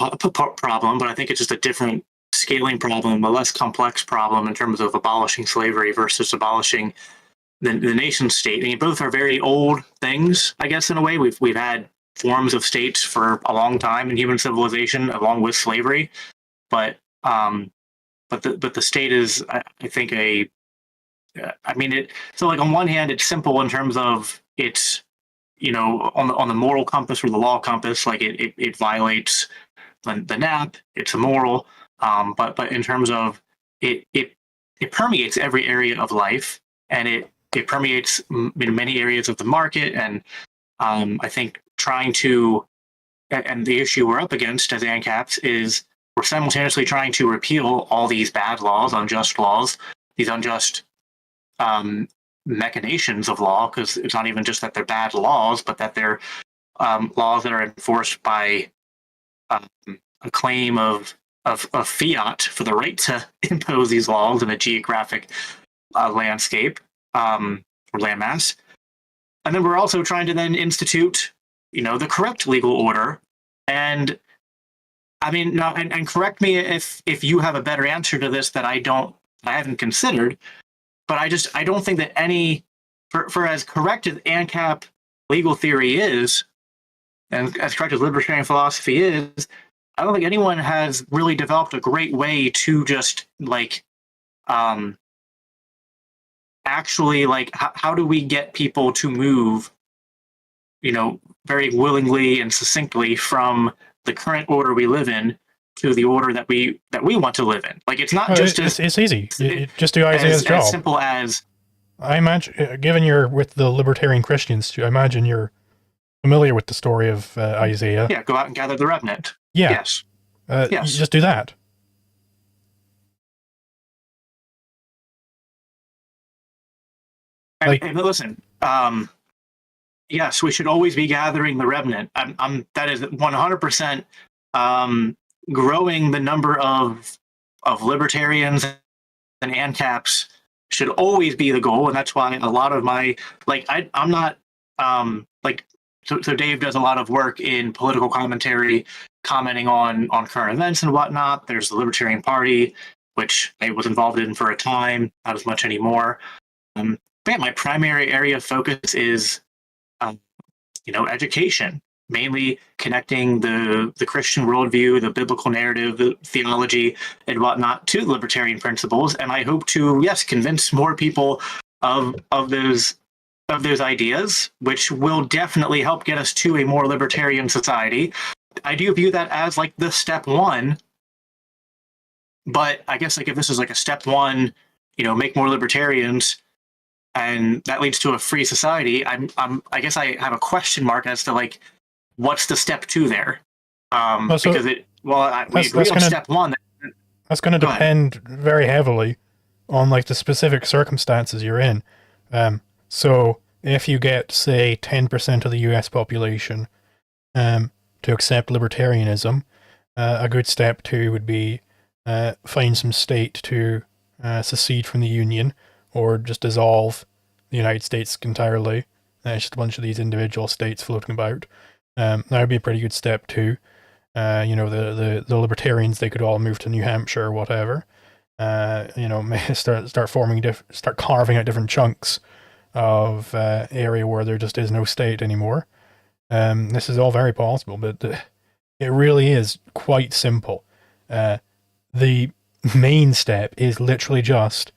problem, but I think it's just a different scaling problem, a less complex problem in terms of abolishing slavery versus abolishing the nation state. I mean, both are very old things, I guess, in a way. We've had forms of states for a long time in human civilization, along with slavery, but the state is, I think, so like on one hand, it's simple in terms of it's, on the moral compass or the law compass, like it violates the NAP, it's immoral, but in terms of it permeates every area of life, and it permeates in many areas of the market, and I think trying to, and the issue we're up against as ANCAPs is we're simultaneously trying to repeal all these bad laws, unjust laws, these unjust machinations of law, because it's not even just that they're bad laws, but that they're laws that are enforced by a claim of fiat for the right to impose these laws in a geographic landscape or landmass. And then we're also trying to then institute, the correct legal order. And I mean, now, and correct me if you have a better answer to this that I haven't considered, but I don't think that for as correct as ANCAP legal theory is, and as correct as libertarian philosophy is, I don't think anyone has really developed a great way to just actually how do we get people to move, very willingly and succinctly from the current order we live in to the order that we want to live in. Like, it's not it's easy. Just do Isaiah's job. As simple as, I imagine, given you're with the Libertarian Christians, I imagine you're familiar with the story of Isaiah. Yeah, go out and gather the remnant. Yeah. Yes. Yes. Just do that. And listen, yes, we should always be gathering the remnant. That is 100% growing the number of libertarians and ANCAPs should always be the goal, and that's why a lot of my I'm not so Dave does a lot of work in political commentary, commenting on current events and whatnot. There's the Libertarian Party, which I was involved in for a time, not as much anymore. But yeah, my primary area of focus is education, mainly connecting the Christian worldview, the biblical narrative, the theology, and whatnot to libertarian principles. And I hope to, yes, convince more people of those ideas, which will definitely help get us to a more libertarian society. I do view that as like the step one, but I guess like if this is like a step one, make more libertarians, and that leads to a free society. I guess I have a question mark as to like what's the step two there, So because we agree on step one. That's going to Go ahead. depend very heavily on like the specific circumstances you're in. So if you get, say, 10% of the U.S. population to accept libertarianism, a good step two would be find some state to secede from the Union or just dissolve the United States entirely. It's just a bunch of these individual states floating about. That would be a pretty good step two. The libertarians, they could all move to New Hampshire or whatever. Start carving out different chunks of area where there just is no state anymore. This is all very possible, but it really is quite simple. The main step is literally just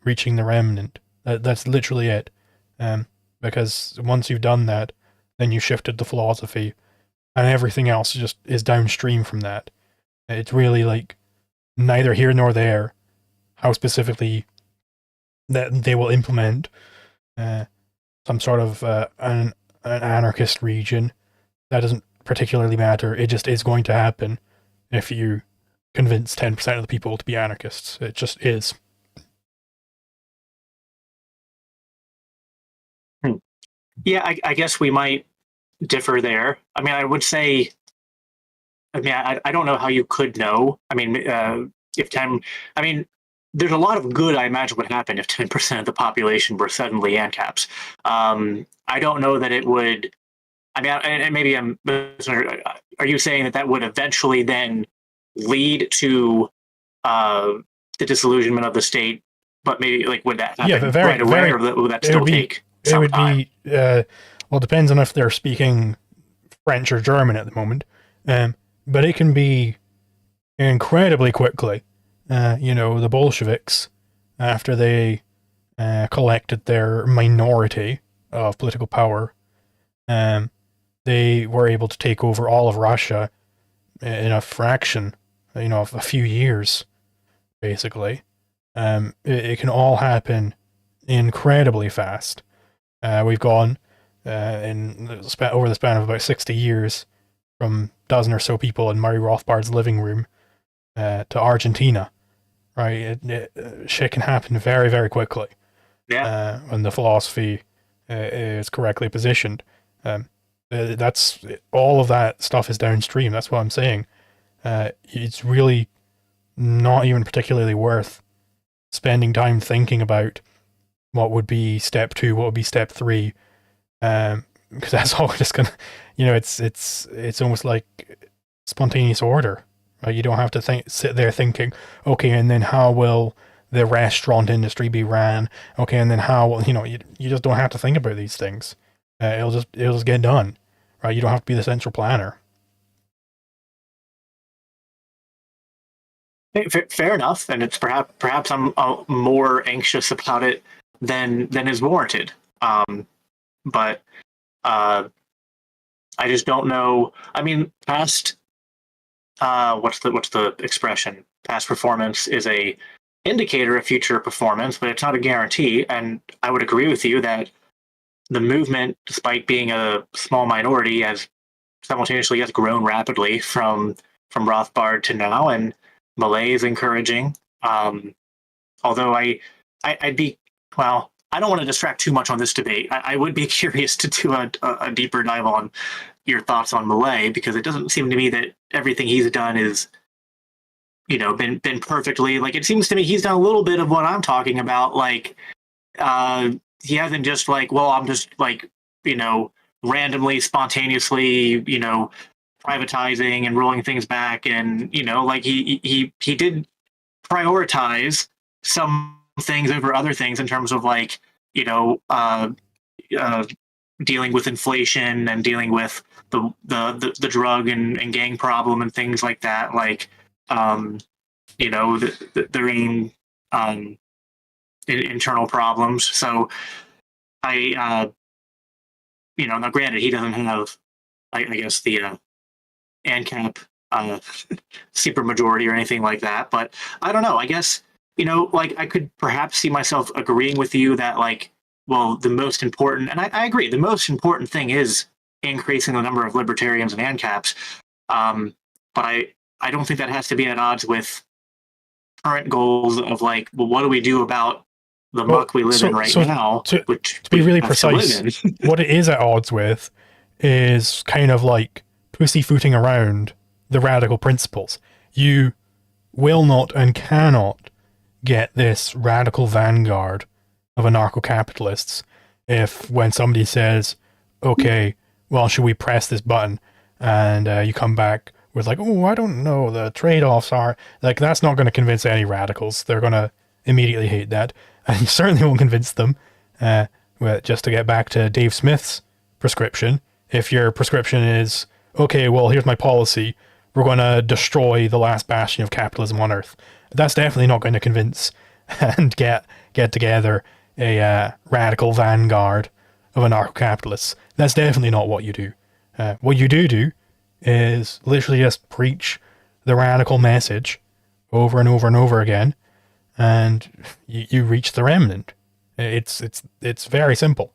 reaching the remnant. That's literally it. Because once you've done that, then you shifted the philosophy, and everything else just is downstream from that. It's really like neither here nor there how specifically that they will implement some sort of an anarchist region. That doesn't particularly matter. It just is going to happen if you convince 10% of the people to be anarchists. It just is. Yeah, I guess we might differ there. I mean, I would say, I don't know how you could know. I mean, if 10, I mean, there's a lot of good I imagine would happen if 10% of the population were suddenly ANCAPs. I don't know that it would. I mean, and maybe are you saying that would eventually then lead to the disillusionment of the state? But maybe like would that happen right away, or would that still take some time? Well, it depends on if they're speaking French or German at the moment. But it can be incredibly quickly. The Bolsheviks, after they collected their minority of political power, they were able to take over all of Russia in a fraction, of a few years, basically. It can all happen incredibly fast. We've gone over the span of about 60 years from a dozen or so people in Murray Rothbard's living room to Argentina, right? Shit can happen very, very quickly. Yeah. When the philosophy is correctly positioned. That's all of that stuff is downstream. That's what I'm saying. It's really not even particularly worth spending time thinking about what would be step two, what would be step three, because that's all just gonna, it's almost like spontaneous order. Right? You don't have to sit there thinking, okay, and then how will the restaurant industry be ran? Okay, and then how will you just don't have to think about these things. It'll just get done, right? You don't have to be the central planner. Fair enough, and it's perhaps I'm more anxious about it than is warranted. But I just don't know. I mean, past what's the expression? Past performance is a indicator of future performance, but it's not a guarantee. And I would agree with you that the movement, despite being a small minority, has grown rapidly from Rothbard to now, and Malay is encouraging. Although I'd be, well, I don't want to distract too much on this debate. I would be curious to do a deeper dive on your thoughts on Malay, because it doesn't seem to me that everything he's done is, been perfectly. Like, it seems to me he's done a little bit of what I'm talking about. Like, he hasn't just like, well, I'm just like, randomly, spontaneously, privatizing and rolling things back, and like he did prioritize some things over other things in terms of like dealing with inflation and dealing with the drug and gang problem and things like that, like their own internal problems. So I now granted he doesn't have I guess the ANCAP super majority or anything like that, but I don't know. I guess like I could perhaps see myself agreeing with you that like, well, the most important, and I agree, the most important thing is increasing the number of libertarians and ANCAPs. But I don't think that has to be at odds with current goals of like, well, what do we do about the muck we live in right now? To be really precise, what it is at odds with is kind of like pussyfooting around the radical principles. You will not and cannot get this radical vanguard of anarcho-capitalists if when somebody says, okay, well, should we press this button? And you come back with like, oh, I don't know, the trade-offs are... Like, that's not going to convince any radicals. They're going to immediately hate that. And you certainly won't convince them. Just to get back to Dave Smith's prescription, if your prescription is, okay, well, here's my policy, we're going to destroy the last bastion of capitalism on Earth. That's definitely not going to convince and get together a radical vanguard of anarcho-capitalists. That's definitely not what you do. What you do is literally just preach the radical message over and over and over again, and you reach the remnant. It's very simple.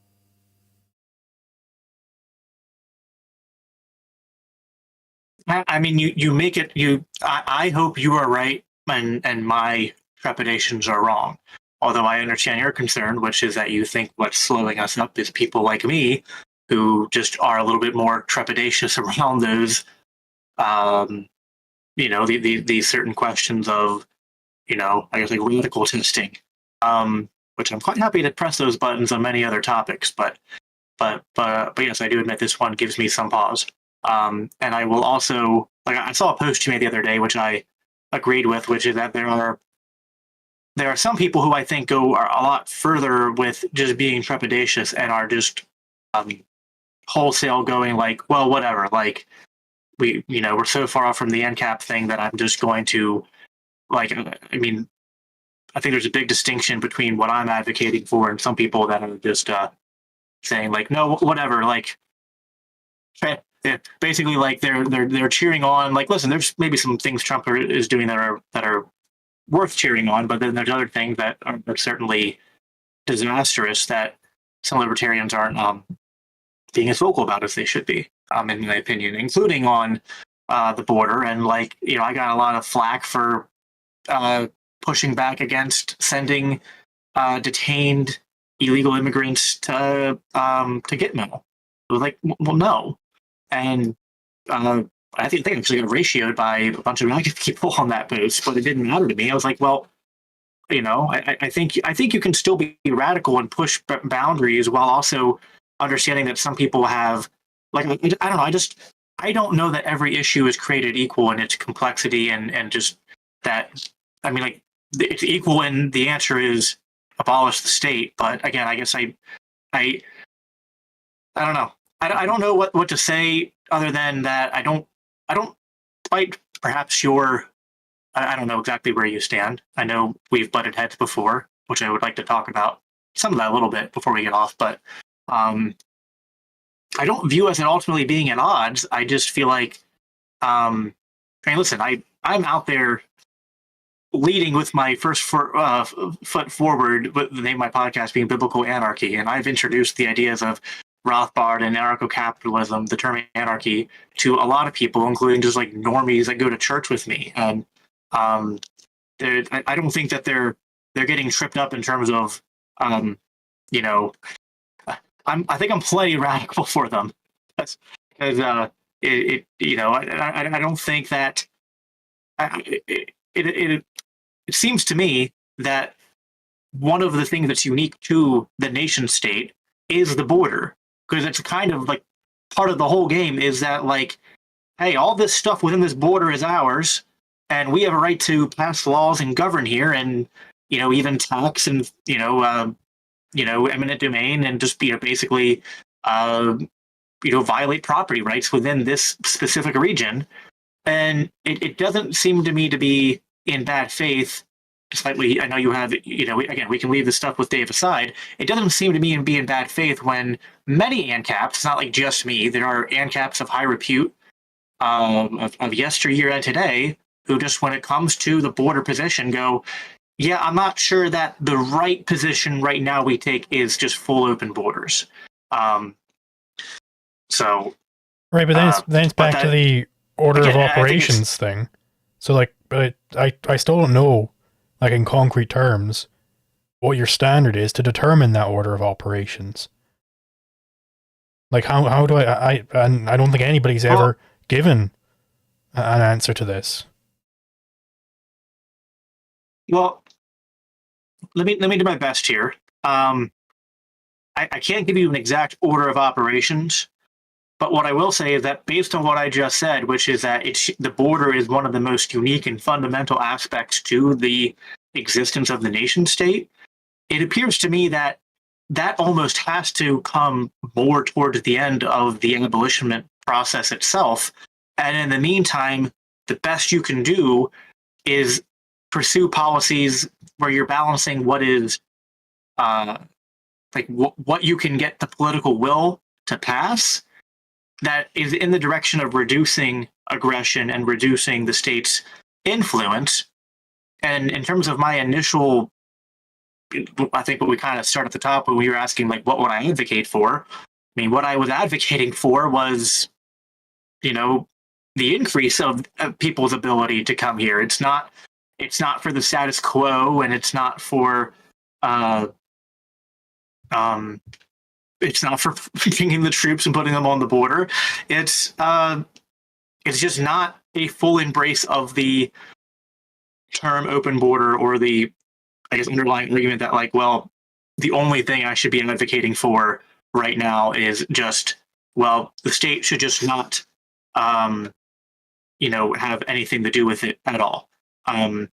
I mean, you make it. I hope you are right, and my trepidations are wrong. Although I understand your concern, which is that you think what's slowing us up is people like me, who just are a little bit more trepidatious around those, these certain questions of, I guess like radical testing, which I'm quite happy to press those buttons on many other topics, but yes, I do admit this one gives me some pause. And I will also, like, I saw a post you made the other day, which I agreed with, which is that there are some people who I think go a lot further with just being trepidatious and are just wholesale going like, well, whatever, like we're so far off from the NCAP thing that I'm just going to, like, I mean, I think there's a big distinction between what I'm advocating for and some people that are just saying like, no, whatever, like, basically like they're cheering on, like, listen, there's maybe some things Trump is doing that are worth cheering on, but then there's other things that are certainly disastrous that some libertarians aren't being as vocal about as they should be, in my opinion, including on the border. And like, I got a lot of flack for pushing back against sending detained illegal immigrants to Gitmo. It was like, well, no. And I think they actually got ratioed by a bunch of active people on that post, but it didn't matter to me. I was like, well, I think you can still be radical and push boundaries while also understanding that some people have, like, I don't know. I don't know that every issue is created equal in its complexity and just that. I mean, like, it's equal and the answer is abolish the state. But again, I guess I don't know. I don't know what to say other than that I don't despite perhaps your, I don't know exactly where you stand. I know we've butted heads before, which I would like to talk about some of that a little bit before we get off, but I don't view us as ultimately being at odds. I just feel like, I mean, listen, I'm out there leading with my first foot forward, with the name of my podcast being Biblical Anarchy, and I've introduced the ideas of Rothbard and anarcho-capitalism, the term anarchy, to a lot of people, including just like normies that go to church with me. And I don't think that they're getting tripped up in terms of, I think I'm plenty radical for them. That's because I don't think that it seems to me that one of the things that's unique to the nation state is the border. Because it's kind of like part of the whole game is that, like, hey, all this stuff within this border is ours, and we have a right to pass laws and govern here, and even tax and eminent domain, and just basically violate property rights within this specific region. And it doesn't seem to me to be in bad faith. Despite I know you have, again, we can leave this stuff with Dave aside. It doesn't seem to me to be in bad faith when many ANCAPs, it's not like just me, there are ANCAPs of high repute of yesteryear and today who just, when it comes to the border position, go, yeah, I'm not sure that the right position right now we take is just full open borders. So right, but then it's back to the order of operations thing. So like, but I still don't know, like in concrete terms, what your standard is to determine that order of operations. Like how do I don't think anybody's ever given an answer to this. Well, let me do my best here. I can't give you an exact order of operations, but what I will say is that based on what I just said, which is that the border is one of the most unique and fundamental aspects to the existence of the nation state, it appears to me that that almost has to come more towards the end of the abolitionment process itself. And in the meantime, the best you can do is pursue policies where you're balancing what is what you can get the political will to pass that is in the direction of reducing aggression and reducing the state's influence. And in terms of my initial, I think what we kind of start at the top when we were asking, like, what would I advocate for? I mean, what I was advocating for was, the increase of people's ability to come here. It's not for the status quo, and it's not for it's not for bringing the troops and putting them on the border. It's just not a full embrace of the term open border, or the, I guess, underlying argument that, like, well, the only thing I should be advocating for right now is just, well, the state should just not have anything to do with it at all. And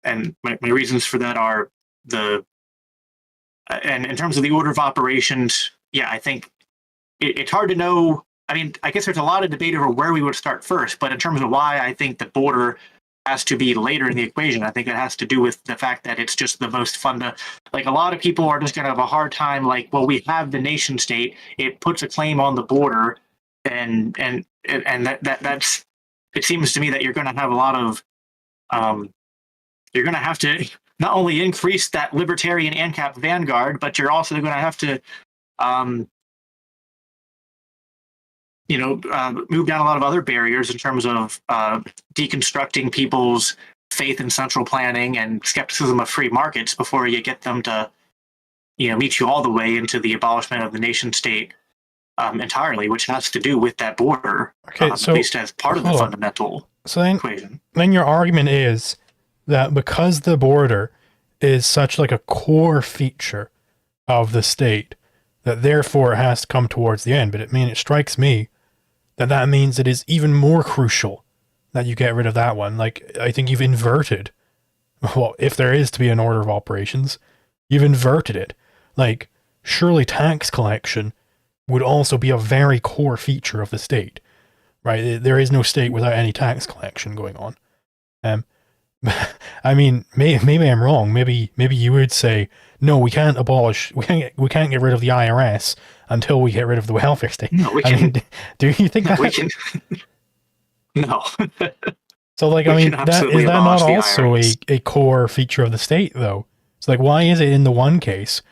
my reasons for that are and in terms of the order of operations, yeah, I think it's hard to know. I mean, I guess there's a lot of debate over where we would start first, but in terms of why I think the border has to be later in the equation, I think it has to do with the fact that it's just the most like, a lot of people are just going to have a hard time, like, well, we have the nation state, it puts a claim on the border, and that's, it seems to me that you're going to have a lot of, you're going to have to not only increase that libertarian ANCAP vanguard, but you're also going to have to, move down a lot of other barriers in terms of deconstructing people's faith in central planning and skepticism of free markets before you get them to, meet you all the way into the abolishment of the nation state entirely, which has to do with that border, at least as part of the fundamental equation. Then your argument is that because the border is such like a core feature of the state, that therefore it has to come towards the end. But it strikes me that means it is even more crucial that you get rid of that one. Like, I think you've inverted, well, if there is to be an order of operations, you've inverted it. Like, surely tax collection would also be a very core feature of the state, right? There is no state without any tax collection going on. I mean, maybe I'm wrong. Maybe you would say, no, we can't get rid of the IRS until we get rid of the welfare state. No, we can. Do you think that? We can. No. So, like, is that not also a core feature of the state, though? So, like, why is it in the one case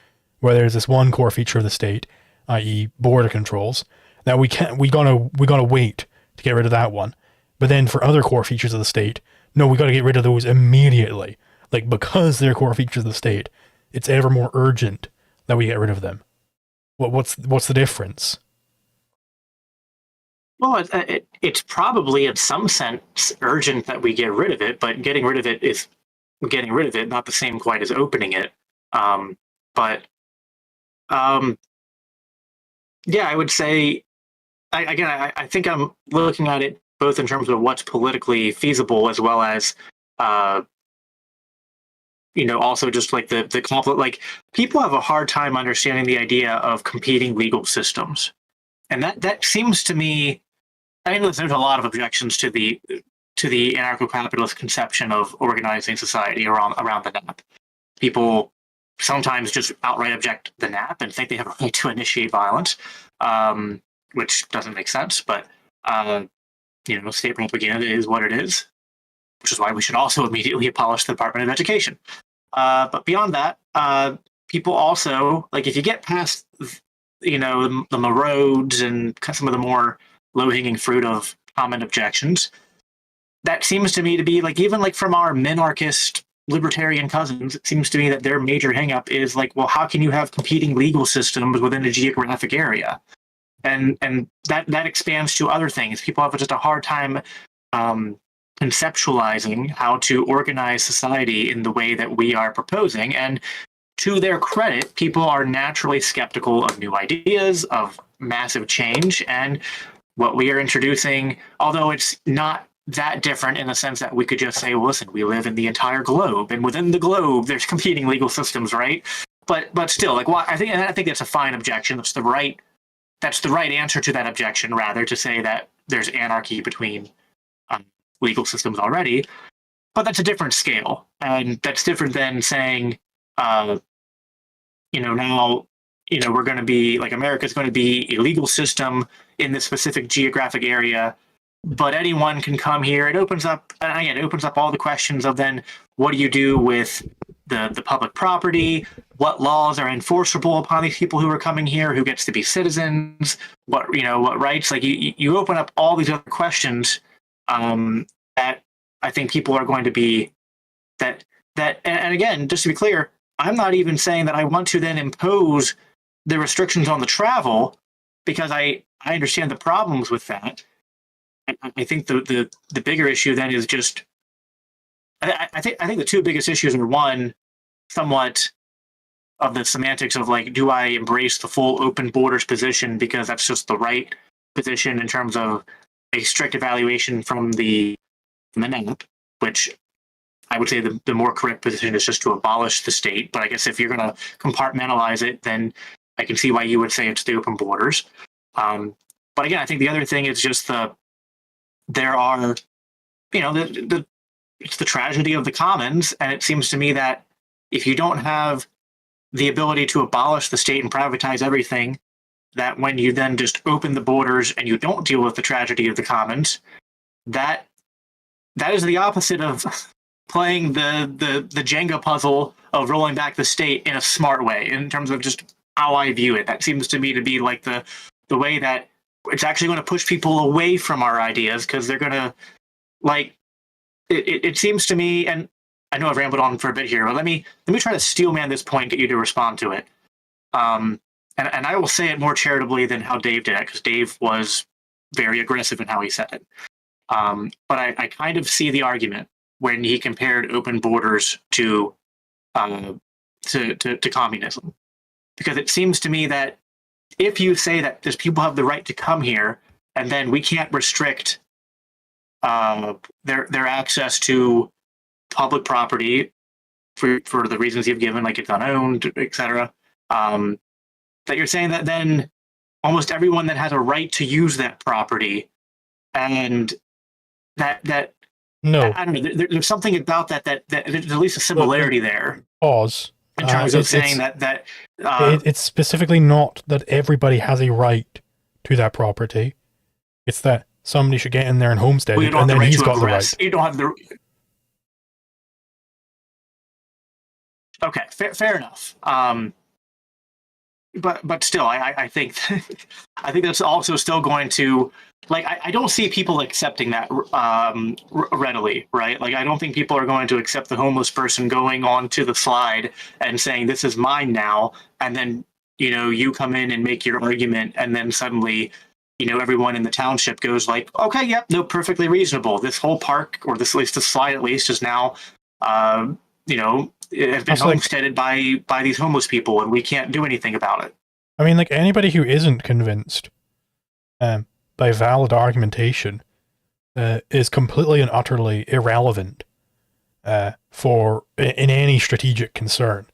where there's this one core feature of the state, i.e., border controls, that we gotta wait to get rid of that one, but then for other core features of the state, no, we got to get rid of those immediately. Like, because they're core features of the state, it's ever more urgent that we get rid of them. What's the difference? Well, it's probably in some sense urgent that we get rid of it, but getting rid of it is getting rid of it, not the same quite as opening it. Yeah, I would say, I think I'm looking at it both in terms of what's politically feasible, as well as, also just like the conflict. Like, people have a hard time understanding the idea of competing legal systems. that seems to me. I mean, listen, there's a lot of objections to the anarcho-capitalist conception of organizing society around the NAP. People sometimes just outright object the NAP and think they have a right to initiate violence, which doesn't make sense. But state propaganda is what it is, which is why we should also immediately abolish the Department of Education. But beyond that, people also, like, if you get past, the roads and some of the more low-hanging fruit of common objections, that seems to me to be, like, even like from our minarchist libertarian cousins, it seems to me that their major hangup is like, well, how can you have competing legal systems within a geographic area? And that expands to other things. People have just a hard time conceptualizing how to organize society in the way that we are proposing. And to their credit, people are naturally skeptical of new ideas, of massive change, and what we are introducing, although it's not that different in the sense that we could just say, well, listen, we live in the entire globe, and within the globe, there's competing legal systems, right? But still, like, I think that's a fine objection. That's the right answer to that objection, rather, to say that there's anarchy between legal systems already. But that's a different scale, and that's different than saying, now, we're going to be, like, America's going to be a legal system in this specific geographic area, but anyone can come here. It opens up all the questions of then what do you do with the public property? What laws are enforceable upon these people who are coming here? Who gets to be citizens? What rights? Like, you open up all these other questions that I think people are going to be and again, just to be clear, I'm not even saying that I want to then impose the restrictions on the travel, because I understand the problems with that. I think the bigger issue then is just, I think the two biggest issues are, one, somewhat of the semantics of, like, do I embrace the full open borders position because that's just the right position in terms of a strict evaluation from the NAP, which I would say the more correct position is just to abolish the state. But I guess if you're going to compartmentalize it, then I can see why you would say it's the open borders. But again, I think the other thing is just it's the tragedy of the commons, and it seems to me that if you don't have the ability to abolish the state and privatize everything, that when you then just open the borders and you don't deal with the tragedy of the commons, that is the opposite of playing the Jenga puzzle of rolling back the state in a smart way, in terms of just how I view it. That seems to me to be like the way that it's actually going to push people away from our ideas, because they're going to, like, it seems to me, and I know I've rambled on for a bit here, but let me try to steelman this point and get you to respond to it. And I will say it more charitably than how Dave did it, because Dave was very aggressive in how he said it. But I kind of see the argument when he compared open borders to communism, because it seems to me that if you say that these people have the right to come here, and then we can't restrict their access to public property for the reasons you've given, like it's unowned, etc., that you're saying that then almost everyone that has a right to use that property, and that no, I don't know, there's something about that there's at least a similarity there. Pause. In terms of saying it's specifically not that everybody has a right to that property. It's that somebody should get in there and homestead it, and then he's got the right. You don't have the. Okay, fair enough. But still, I think I think that's also still going to, like, I don't see people accepting that readily, right? Like, I don't think people are going to accept the homeless person going onto the slide and saying, this is mine now, and then, you come in and make your argument, and then suddenly, everyone in the township goes like, okay, yep, no, perfectly reasonable. This whole park, or this, at least the slide at least, is now, it has been homesteaded by these homeless people, and we can't do anything about it. I mean, like, anybody who isn't convinced by valid argumentation is completely and utterly irrelevant in any strategic concern.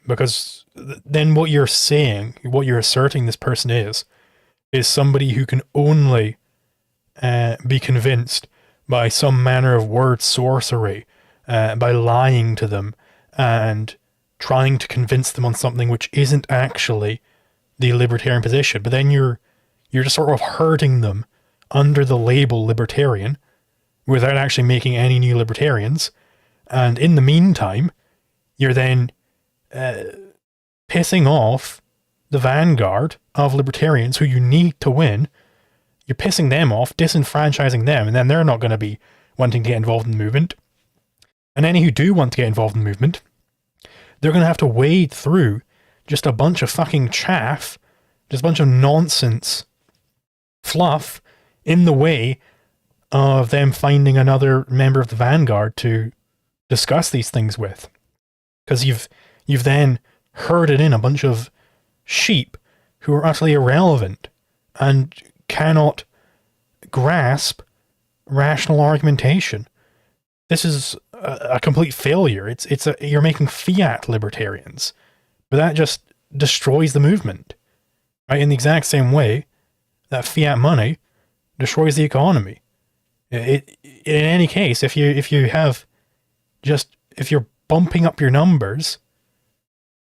Because then what you're saying, what you're asserting this person is is somebody who can only be convinced by some manner of word sorcery, by lying to them and trying to convince them on something which isn't actually the libertarian position. But then you're just sort of herding them under the label libertarian without actually making any new libertarians. And in the meantime, you're then pissing off the vanguard of libertarians who you need to win. You're pissing them off, disenfranchising them, and then they're not going to be wanting to get involved in the movement. And any who do want to get involved in the movement, they're going to have to wade through just a bunch of fucking chaff, just a bunch of nonsense fluff in the way of them finding another member of the vanguard to discuss these things with. Because you've then herded in a bunch of sheep who are utterly irrelevant and cannot grasp rational argumentation. This is a complete failure. You're making fiat libertarians, but that just destroys the movement, right? In the exact same way that fiat money destroys the economy. In any case, if you're bumping up your numbers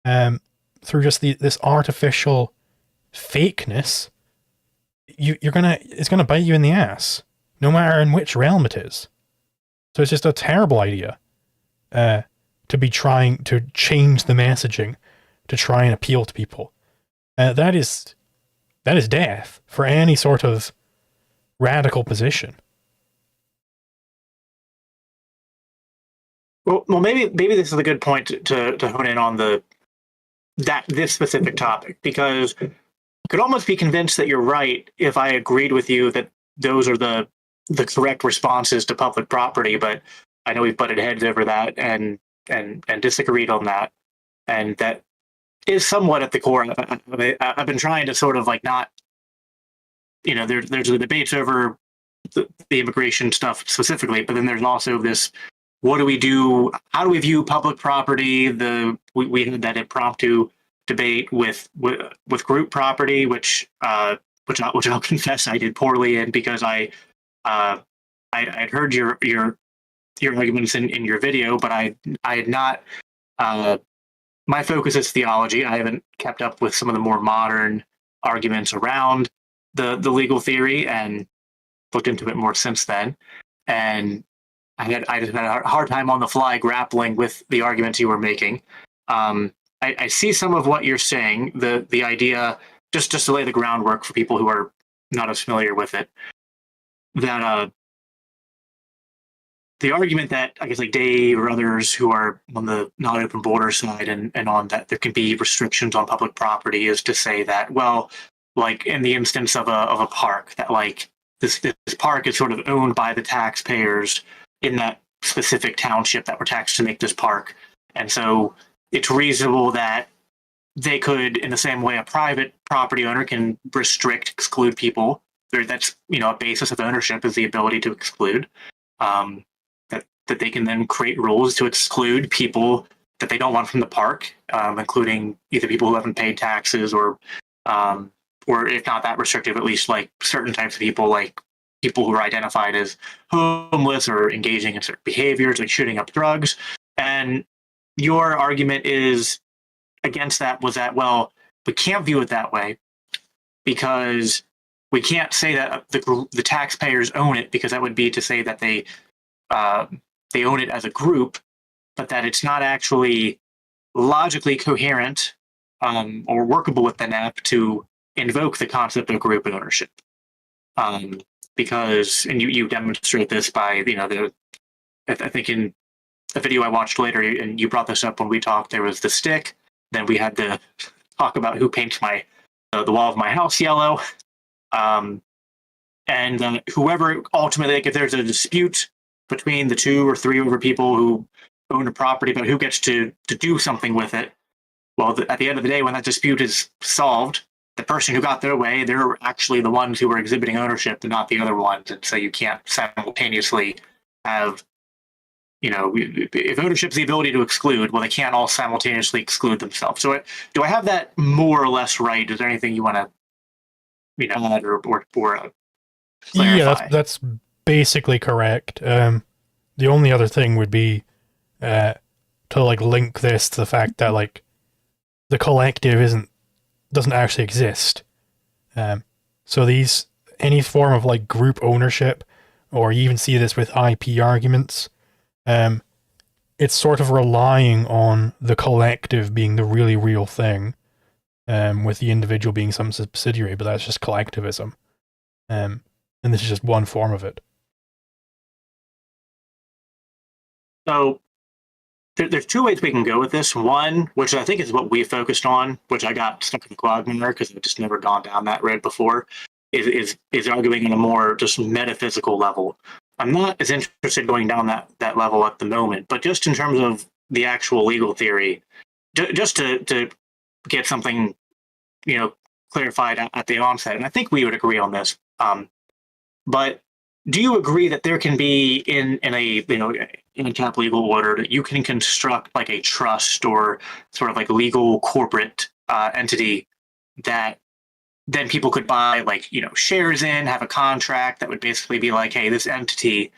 through just this artificial fakeness, it's gonna bite you in the ass, no matter in which realm it is. So it's just a terrible idea to be trying to change the messaging to try and appeal to people. That is death for any sort of radical position. Well, maybe this is a good point to hone in on this specific topic, because I could almost be convinced that you're right if I agreed with you that those are the correct responses to public property. But I know we've butted heads over that and disagreed on that, and that is somewhat at the core. I've been trying to sort of like not, there's the debates over the immigration stuff specifically, but then there's also this. What do we do? How do we view public property? We had that impromptu debate with group property, which I'll confess I did poorly in, because I'd heard your arguments in your video, but I had not. My focus is theology. I haven't kept up with some of the more modern arguments around the legal theory and looked into it more since then, and I just had a hard time on the fly grappling with the arguments you were making. I see some of what you're saying, the idea, just to lay the groundwork for people who are not as familiar with it, that the argument that I guess like Dave or others who are on the not open border side and on that there can be restrictions on public property is to say that, well, like in the instance of a park, that like this park is sort of owned by the taxpayers in that specific township that were taxed to make this park. And so it's reasonable that they could, in the same way a private property owner can exclude people. That's, a basis of ownership is the ability to exclude. That they can then create rules to exclude people that they don't want from the park, including either people who haven't paid taxes or if not that restrictive, at least like certain types of people, like people who are identified as homeless or engaging in certain behaviors, like shooting up drugs. And your argument is against that was that, well, we can't view it that way because we can't say that the taxpayers own it, because that would be to say that they own it as a group, but that it's not actually logically coherent or workable with the NAP to invoke the concept of group ownership. Because, and you demonstrate this by, I think in a video I watched later, and you brought this up when we talked, there was the stick. Then we had to talk about who paints the wall of my house yellow. And whoever ultimately, like if there's a dispute between the 2 or 3 over people who own a property, but who gets to do something with it, well, at the end of the day, when that dispute is solved, the person who got their way, they're actually the ones who are exhibiting ownership and not the other ones. And so you can't simultaneously have, if ownership is the ability to exclude, well, they can't all simultaneously exclude themselves. So do I have that more or less right? Is there anything you want to add or Yeah, clarify. that's basically correct. The only other thing would be to like link this to the fact that like the collective doesn't actually exist. So any form of like group ownership, or you even see this with IP arguments, it's sort of relying on the collective being the really real thing, with the individual being some subsidiary, but that's just collectivism. And this is just one form of it. So there's two ways we can go with this. One, which I think is what we focused on, which I got stuck in the quagmire because I've just never gone down that road before, is arguing on a more just metaphysical level. I'm not as interested in going down that level at the moment, but just in terms of the actual legal theory, just to get something, clarified at the onset, and I think we would agree on this. But do you agree that there can be in a in a cap legal order that you can construct like a trust or sort of like legal corporate entity that then people could buy like shares in, have a contract that would basically be like, hey, this entity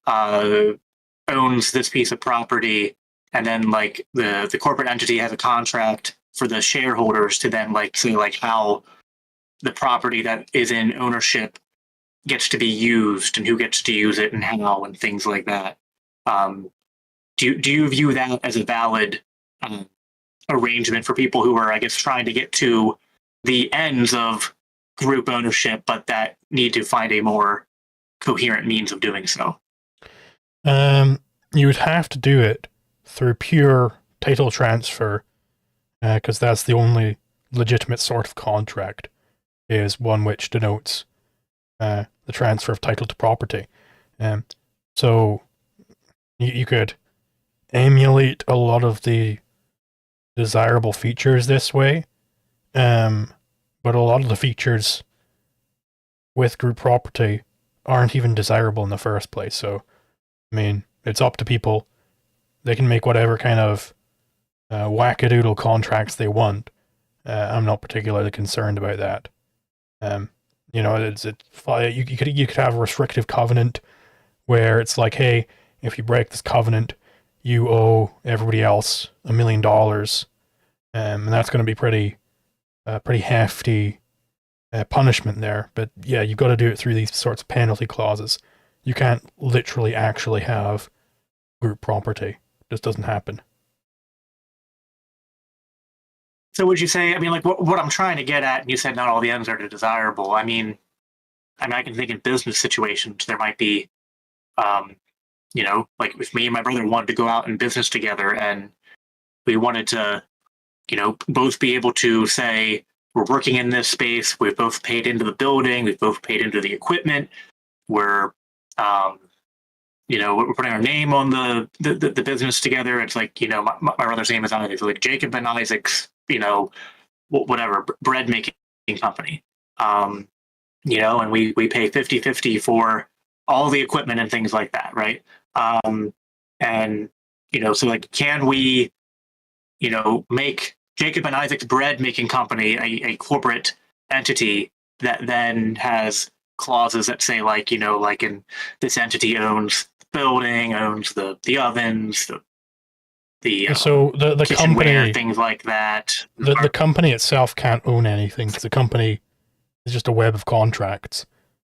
owns this piece of property, and then like the corporate entity has a contract for the shareholders to then like say like how the property that is in ownership gets to be used and who gets to use it and how and things like that. Do you view that as a valid arrangement for people who are, I guess, trying to get to the ends of group ownership, but that need to find a more coherent means of doing so? You would have to do it through pure title transfer, because that's the only legitimate sort of contract, is one which denotes the transfer of title to property. So you could emulate a lot of the desirable features this way, but a lot of the features with group property aren't even desirable in the first place. So, I mean, it's up to people. They can make whatever kind of wackadoodle contracts they want. I'm not particularly concerned about that. You could have a restrictive covenant where it's like, hey, if you break this covenant, you owe everybody else $1 million, and that's going to be pretty hefty punishment there. But yeah, you've got to do it through these sorts of penalty clauses. You can't literally actually have group property. It just doesn't happen. So would you say, I mean, like what I'm trying to get at, and you said not all the ends are desirable. I mean, I can think in business situations, there might be, like if me and my brother wanted to go out in business together and we wanted to, both be able to say, we're working in this space, we've both paid into the building, we've both paid into the equipment, we're, we're putting our name on the business together. It's like, my brother's name is on it. It's like Jacob and Isaac's, whatever, bread making company. And we pay 50-50 for all the equipment and things like that, right? And so like, can we make Jacob and Isaac's bread making company a corporate entity that then has clauses that say like, like in this entity owns the building, owns the ovens, so the company, things like that. The company itself can't own anything because the company is just a web of contracts.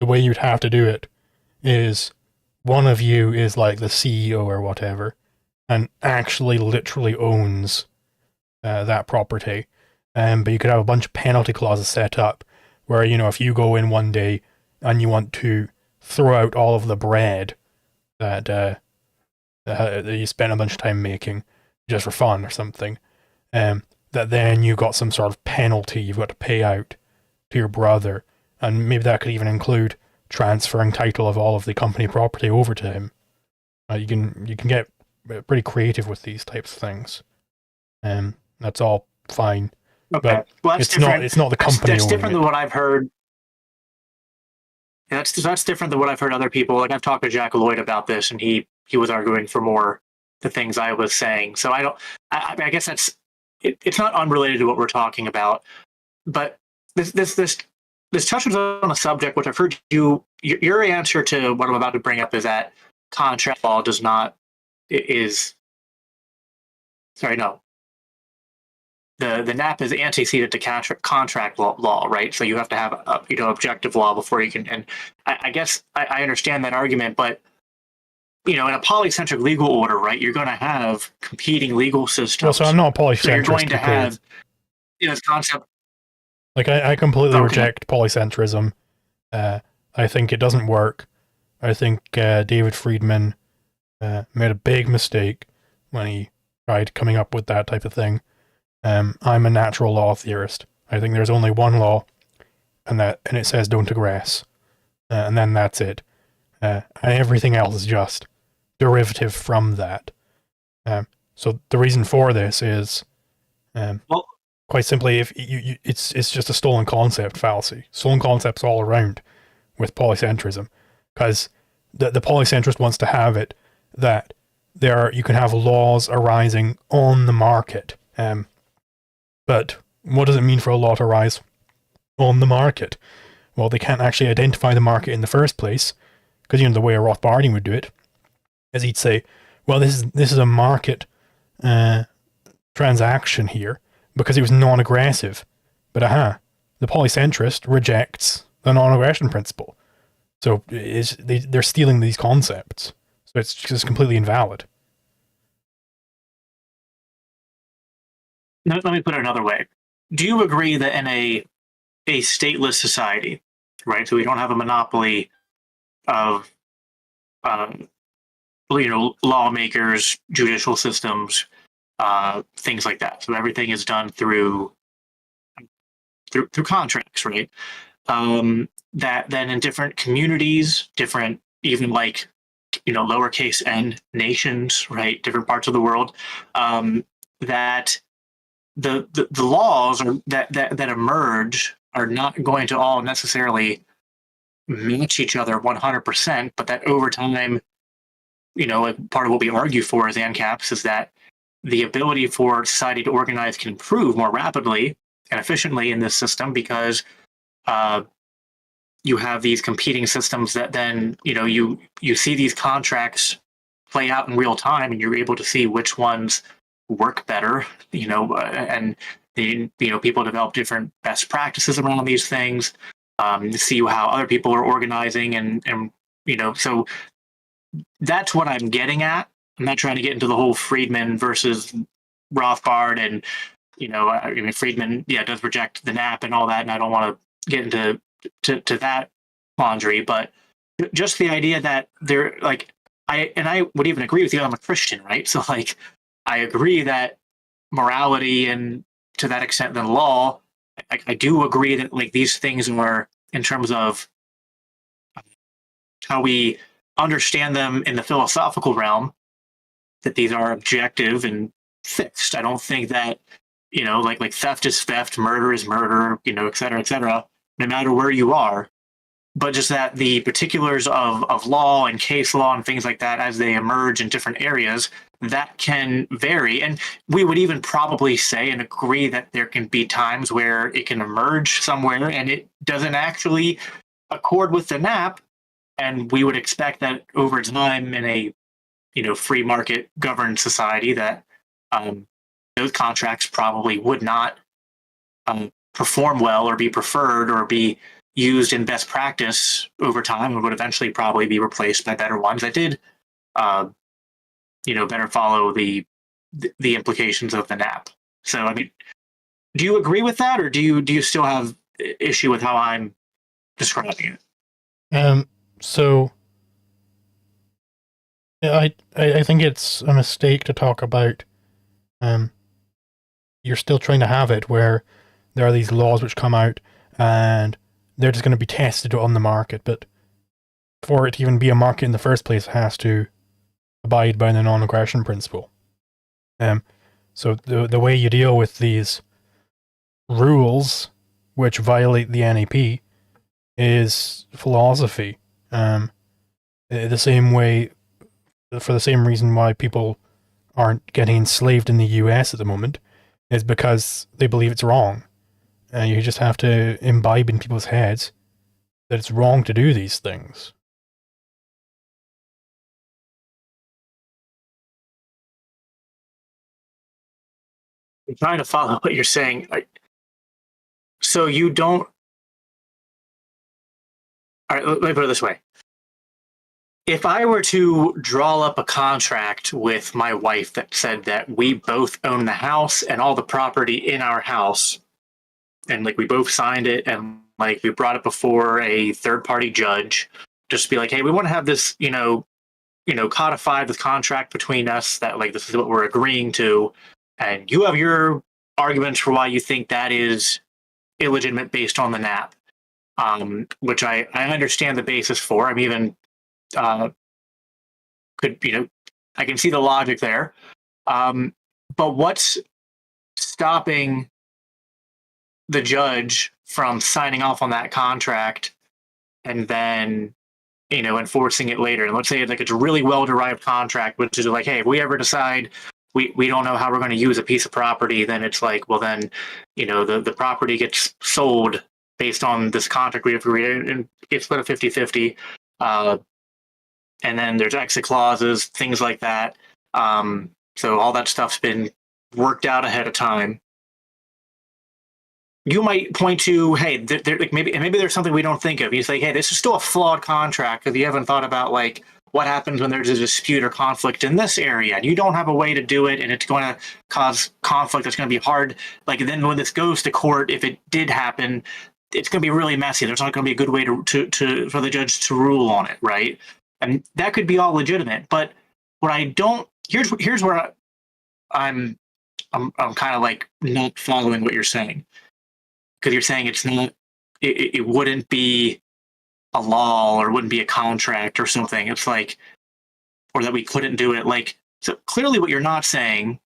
The way you'd have to do it is one of you is like the CEO or whatever and actually literally owns that property. But you could have a bunch of penalty clauses set up where, if you go in one day and you want to throw out all of the bread that you spent a bunch of time making just for fun or something, that then you got some sort of penalty you've got to pay out to your brother, and maybe that could even include transferring title of all of the company property over to him. You can get pretty creative with these types of things. That's all fine. Okay, but well, it's not the company. That's different it. than what I've heard. That's different than what I've heard other people. Like I've talked to Jack Lloyd about this, and he was arguing for more the things I was saying. So I guess it's not unrelated to what we're talking about, but this this touches on a subject which I've heard your answer to what I'm about to bring up is that contract law does not is sorry no the NAP is antecedent to contract law, right? So you have to have objective law before you can. And I guess I understand that argument, but in a polycentric legal order, right, you're going to have competing legal systems. Well, so I'm not a polycentrist. So you're going to have this concept. Like I completely reject polycentrism. I think it doesn't work. I think David Friedman made a big mistake when he tried coming up with that type of thing. I'm a natural law theorist. I think there's only one law, and it says don't aggress, and then that's it. And everything else is just derivative from that. So the reason for this is, quite simply, if it's just a stolen concept fallacy. Stolen concepts all around with polycentrism, because the polycentrist wants to have it that you can have laws arising on the market. But what does it mean for a law to arise on the market? Well, they can't actually identify the market in the first place, because the way a Rothbardian would do it is he'd say, well, this is a market transaction here because it was non-aggressive. But the polycentrist rejects the non-aggression principle. So they're stealing these concepts. So it's just completely invalid. Let me put it another way. Do you agree that in a stateless society, right? So we don't have a monopoly of, lawmakers, judicial systems, things like that. So everything is done through contracts, right? That then in different communities, different even lowercase n nations, right? Different parts of the world, that the laws that emerge are not going to all necessarily match each other 100%, but that over time, part of what we argue for as ANCAPs is that the ability for society to organize can improve more rapidly and efficiently in this system because you have these competing systems that then, you see these contracts play out in real time and you're able to see which ones work better, and people develop different best practices around these things, see how other people are organizing and so that's what I'm getting at. I'm not trying to get into the whole Friedman versus Rothbard and, Friedman, does reject the NAP and all that, and I don't want to get into to that quandary, but just the idea that I would even agree with you, I'm a Christian, right? So I agree that morality and to that extent the law, I do agree that these things are in terms of how we understand them in the philosophical realm, that these are objective and fixed. I don't think that, like theft is theft, murder is murder, et cetera, no matter where you are. But just that the particulars of law and case law and things like that as they emerge in different areas, that can vary. And we would even probably say and agree that there can be times where it can emerge somewhere and it doesn't actually accord with the NAP. And we would expect that over time in a free market governed society that those contracts probably would not perform well or be preferred or be used in best practice over time and would eventually probably be replaced by better ones that did better follow the implications of the NAP. So do you agree with that, or do you still have issue with how I'm describing it? So I think it's a mistake to talk about you're still trying to have it where there are these laws which come out and they're just going to be tested on the market, but for it to even be a market in the first place, it has to abide by the non-aggression principle. So the way you deal with these rules which violate the NAP is philosophy. The same way, for the same reason why people aren't getting enslaved in the US at the moment, is because they believe it's wrong. You just have to imbibe in people's heads that it's wrong to do these things. I'm trying to follow what you're saying. So you don't. All right, let me put it this way. If I were to draw up a contract with my wife that said that we both own the house and all the property in our house, and like we both signed it, and like we brought it before a third party judge, just to be like, hey, we want to have this, codified this contract between us that like this is what we're agreeing to, and you have your arguments for why you think that is illegitimate based on the NAP, which I understand the basis for. I'm even I can see the logic there. But what's stopping the judge from signing off on that contract and then, enforcing it later? And let's say like it's a really well-derived contract, which is like, hey, if we ever decide we don't know how we're going to use a piece of property, then it's like, well, then, the property gets sold based on this contract we have agreed and it's split a 50-50. And then there's exit clauses, things like that. So all that stuff's been worked out ahead of time. You might point to, hey, maybe there's something we don't think of. You say, hey, this is still a flawed contract because you haven't thought about like what happens when there's a dispute or conflict in this area, and you don't have a way to do it, and it's going to cause conflict. That's going to be hard. Like then when this goes to court, if it did happen, it's going to be really messy. There's not going to be a good way to for the judge to rule on it, right? And that could be all legitimate, but what I don't here's where I'm kind of like not following what you're saying, because you're saying it's not it wouldn't be a law or wouldn't be a contract or something. It's like, or that we couldn't do it. Like, so clearly what you're not saying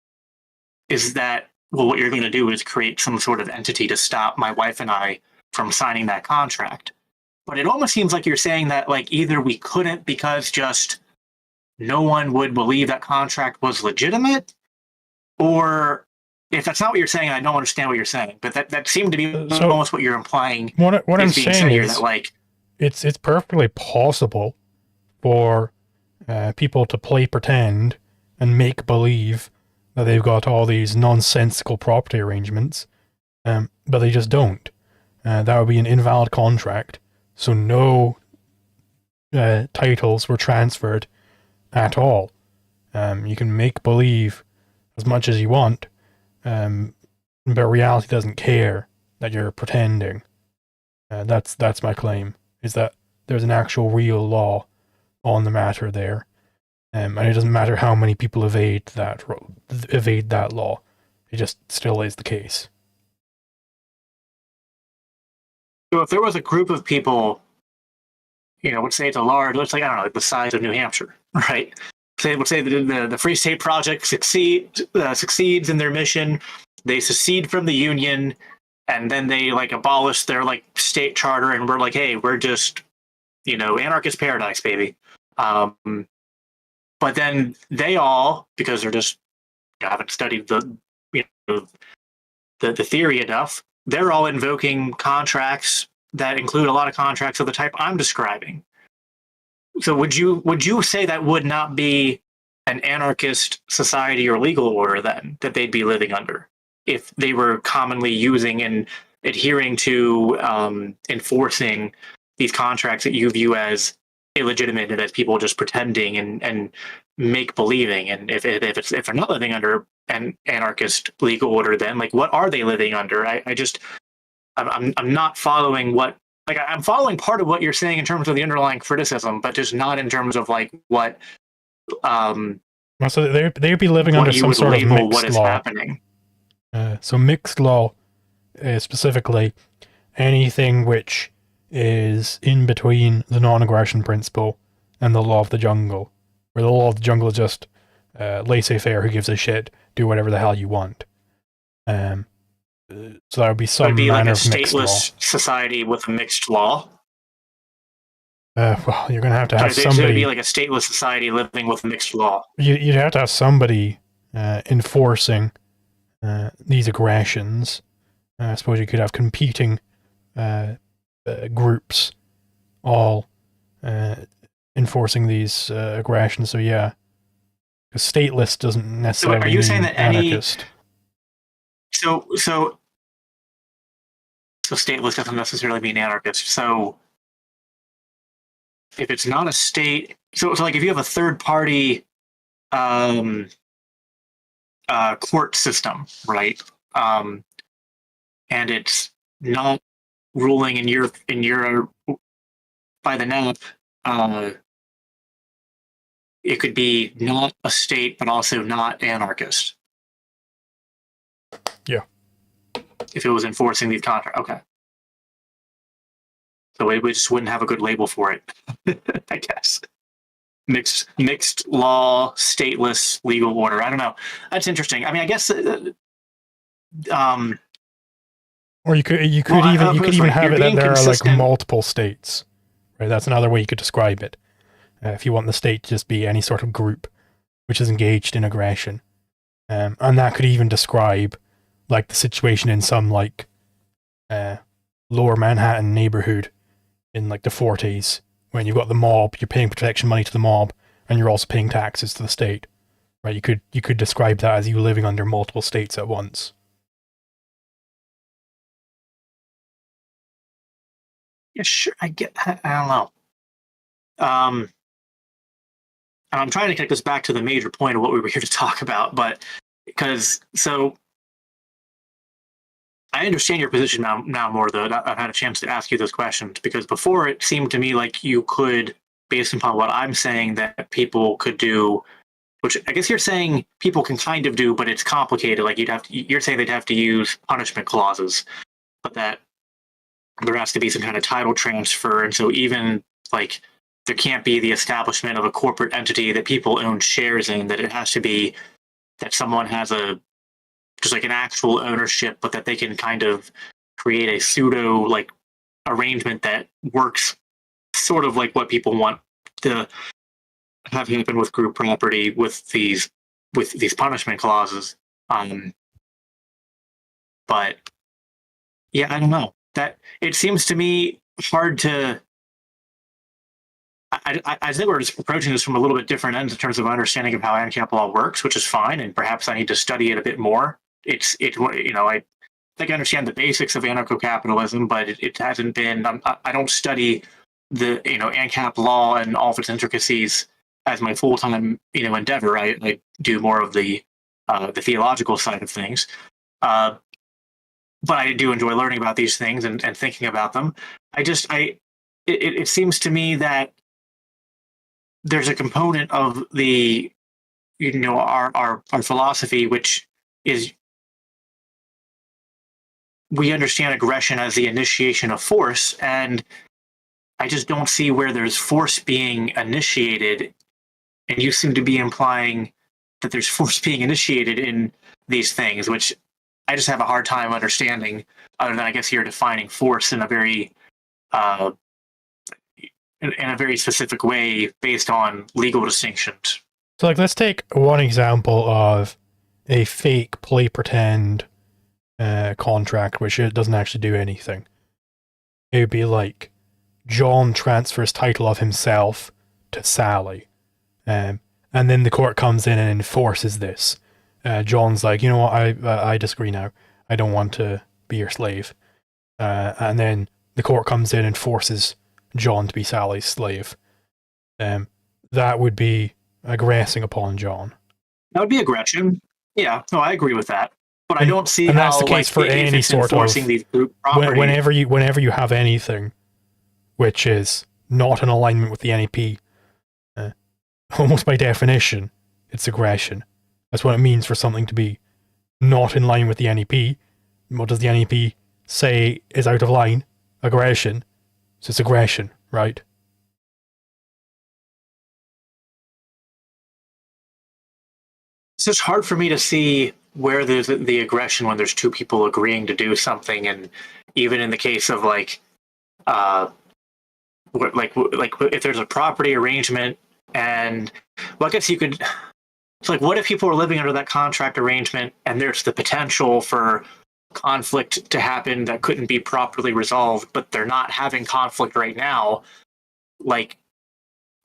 is that, well, what you're going to do is create some sort of entity to stop my wife and I from signing that contract. But it almost seems like you're saying that like either we couldn't because just no one would believe that contract was legitimate, or if that's not what you're saying, I don't understand what you're saying. But that seemed to be almost what you're implying. What I'm saying is that like it's perfectly possible for people to play pretend and make believe that they've got all these nonsensical property arrangements, but they just don't. That would be an invalid contract. So no titles were transferred at all. You can make believe as much as you want, but reality doesn't care that you're pretending. That's my claim, is that there's an actual real law on the matter there, and it doesn't matter how many people evade that law. It just still is the case. So if there was a group of people, let's say it's a large, let's say, I don't know, like the size of New Hampshire, right? Let's say the Free State Project succeeds in their mission. They secede from the Union, and then they like abolish their like state charter, and we're like, hey, we're just, anarchist paradise, baby. But then they all, because they're just haven't studied the theory enough, they're all invoking contracts that include a lot of contracts of the type I'm describing. So would you say that would not be an anarchist society or legal order then that they'd be living under if they were commonly using and adhering to enforcing these contracts that you view as illegitimate and as people just pretending and make believing? And if they're not living under an anarchist legal order, then like what are they living under? I'm not following what, like, I'm following part of what you're saying in terms of the underlying criticism, but just not in terms of like what so they'd be living under some sort of mixed what is law. Happening. So mixed law is specifically anything which is in between the non-aggression principle and the law of the jungle, where the law of the jungle is just laissez-faire, who gives a shit, do whatever the hell you want. So that would be some manner of mixed law. Stateless society with a mixed law. Well, you're going to have somebody. So it'd be like a stateless society living with mixed law. You'd have to have somebody enforcing these aggressions, I suppose you could have competing groups all enforcing these aggressions. So yeah, because stateless doesn't So necessarily are you saying mean that any anarchist. so stateless doesn't necessarily mean anarchist? So if it's not a state, so like if you have a third party um, court system, right? And it's not ruling in your by the NAP, it could be not a state, but also not anarchist. Yeah. If it was enforcing these contracts, okay. So we just wouldn't have a good label for it, I guess. Mixed law, stateless legal order. I don't know. That's interesting. I mean, I guess. Or you could Well, even have it that being there are like consistent. multiple states, right? That's another way you could describe it. If you want the state to just be any sort of group which is engaged in aggression, and that could even describe like the situation in some like lower Manhattan neighborhood in like the 40s when you've got the mob, you're paying protection money to the mob, and you're also paying taxes to the state, right? You could describe that as you living under multiple states at once. Yeah, sure. I don't know. And I'm trying to connect this back to the major point of what we were here to talk about, but because so I understand your position now more though. I've had a chance to ask you those questions because before it seemed to me like you could, based upon what I'm saying, that people could do, which I guess you're saying people can kind of do, but it's complicated. Like you're saying they'd have to use punishment clauses, but that there has to be some kind of title transfer, and so even like there can't be the establishment of a corporate entity that people own shares in. That it has to be that someone has a just like an actual ownership, but that they can kind of create a pseudo like arrangement that works sort of like what people want to have happen with group property with these punishment clauses. But yeah, I don't know. That it seems to me hard to. I think we're just approaching this from a little bit different ends in terms of understanding of how ANCAP law works, which is fine, and perhaps I need to study it a bit more. I think I understand the basics of anarcho-capitalism, but it hasn't been. I don't study the ANCAP law and all of its intricacies as my full-time endeavor. I do more of the theological side of things. But I do enjoy learning about these things and thinking about them. It seems to me that there's a component of the our philosophy which is we understand aggression as the initiation of force, and I just don't see where there's force being initiated, and you seem to be implying that there's force being initiated in these things, which I just have a hard time understanding, other than I guess you're defining force in a very in a very specific way based on legal distinctions. So like let's take one example of a fake play pretend contract which it doesn't actually do anything. It would be like John transfers title of himself to Sally, and then the court comes in and enforces this. John's like, you know what, I disagree now. I don't want to be your slave. And then the court comes in and forces John to be Sally's slave. That would be aggressing upon John. That would be aggression. Yeah, no, I agree with that. But I don't see and how that's the case for any sort enforcing of these group property. Whenever you have anything which is not in alignment with the NEP, almost by definition, it's aggression. That's what it means for something to be not in line with the NEP. What does the NEP say is out of line? Aggression. So it's aggression, right? It's just hard for me to see where there's the aggression when there's two people agreeing to do something, and even in the case of like if there's a property arrangement, and well, I guess you could. It's like, what if people are living under that contract arrangement, and there's the potential for conflict to happen that couldn't be properly resolved, but they're not having conflict right now, like,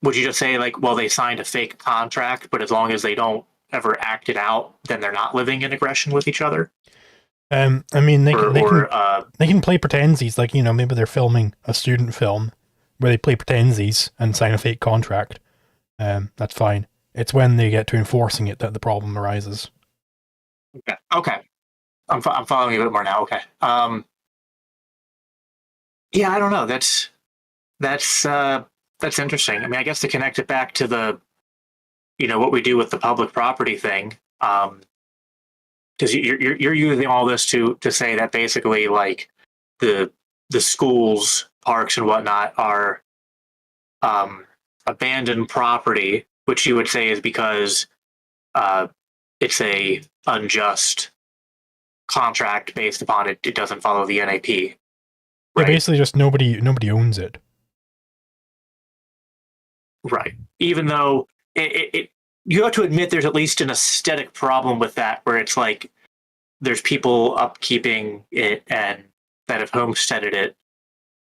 would you just say, like, well, they signed a fake contract, but as long as they don't ever act it out, then they're not living in aggression with each other? I mean, they can play pretensies, like, you know, maybe they're filming a student film where they play pretensies and sign a fake contract. That's fine. It's when they get to enforcing it that the problem arises. Okay. I'm following you a bit more now. Okay. Yeah, I don't know. That's interesting. I mean, I guess to connect it back to the, you know, what we do with the public property thing, because you're using all this to say that basically, like, the schools, parks, and whatnot are abandoned property, which you would say is because it's a unjust contract based upon it doesn't follow the NAP. Right? Yeah, basically just nobody owns it. Right. Even though you have to admit there's at least an aesthetic problem with that, where it's like there's people upkeeping it and that have homesteaded it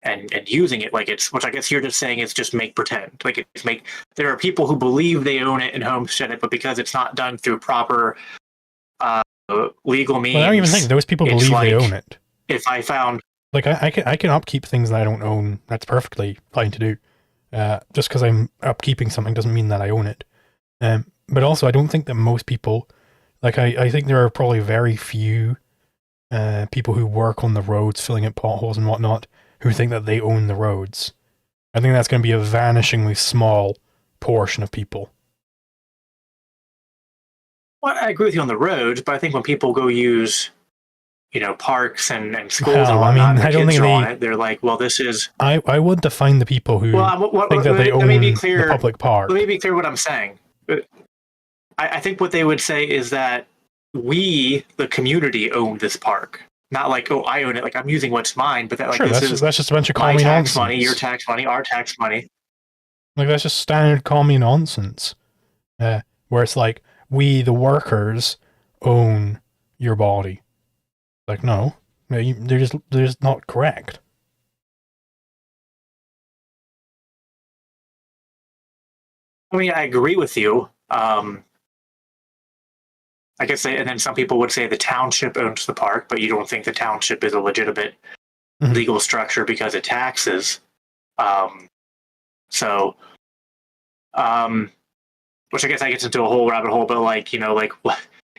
and using it like it's, which I guess you're just saying is just make pretend. Like, there are people who believe they own it and homestead it, but because it's not done through proper legal means. Well, I don't even think those people believe they own it. If I found, like, I can upkeep things that I don't own. That's perfectly fine to do. Just because I'm upkeeping something doesn't mean that I own it. But also, I don't think that most people, like, I think there are probably very few people who work on the roads, filling up potholes and whatnot, who think that they own the roads. I think that's going to be a vanishingly small portion of people. Well, I agree with you on the roads, but I think when people go use, you know, parks and schools and whatnot, I mean, I don't think they're like, well, this is... I would define the people who think that they own the public park. Let me be clear what I'm saying. I think what they would say is that we, the community, own this park. Not like, oh, I own it, like I'm using what's mine, but that, like, sure, that's just a bunch of commie nonsense. Money, your tax money, our tax money. Like, that's just standard commie nonsense. Where it's like, we, the workers, own your body. Like, no, they're just not correct. I mean, I agree with you. I guess, and then some people would say the township owns the park, but you don't think the township is a legitimate legal structure because it taxes. Which I guess I get into a whole rabbit hole, but, like, you know, like,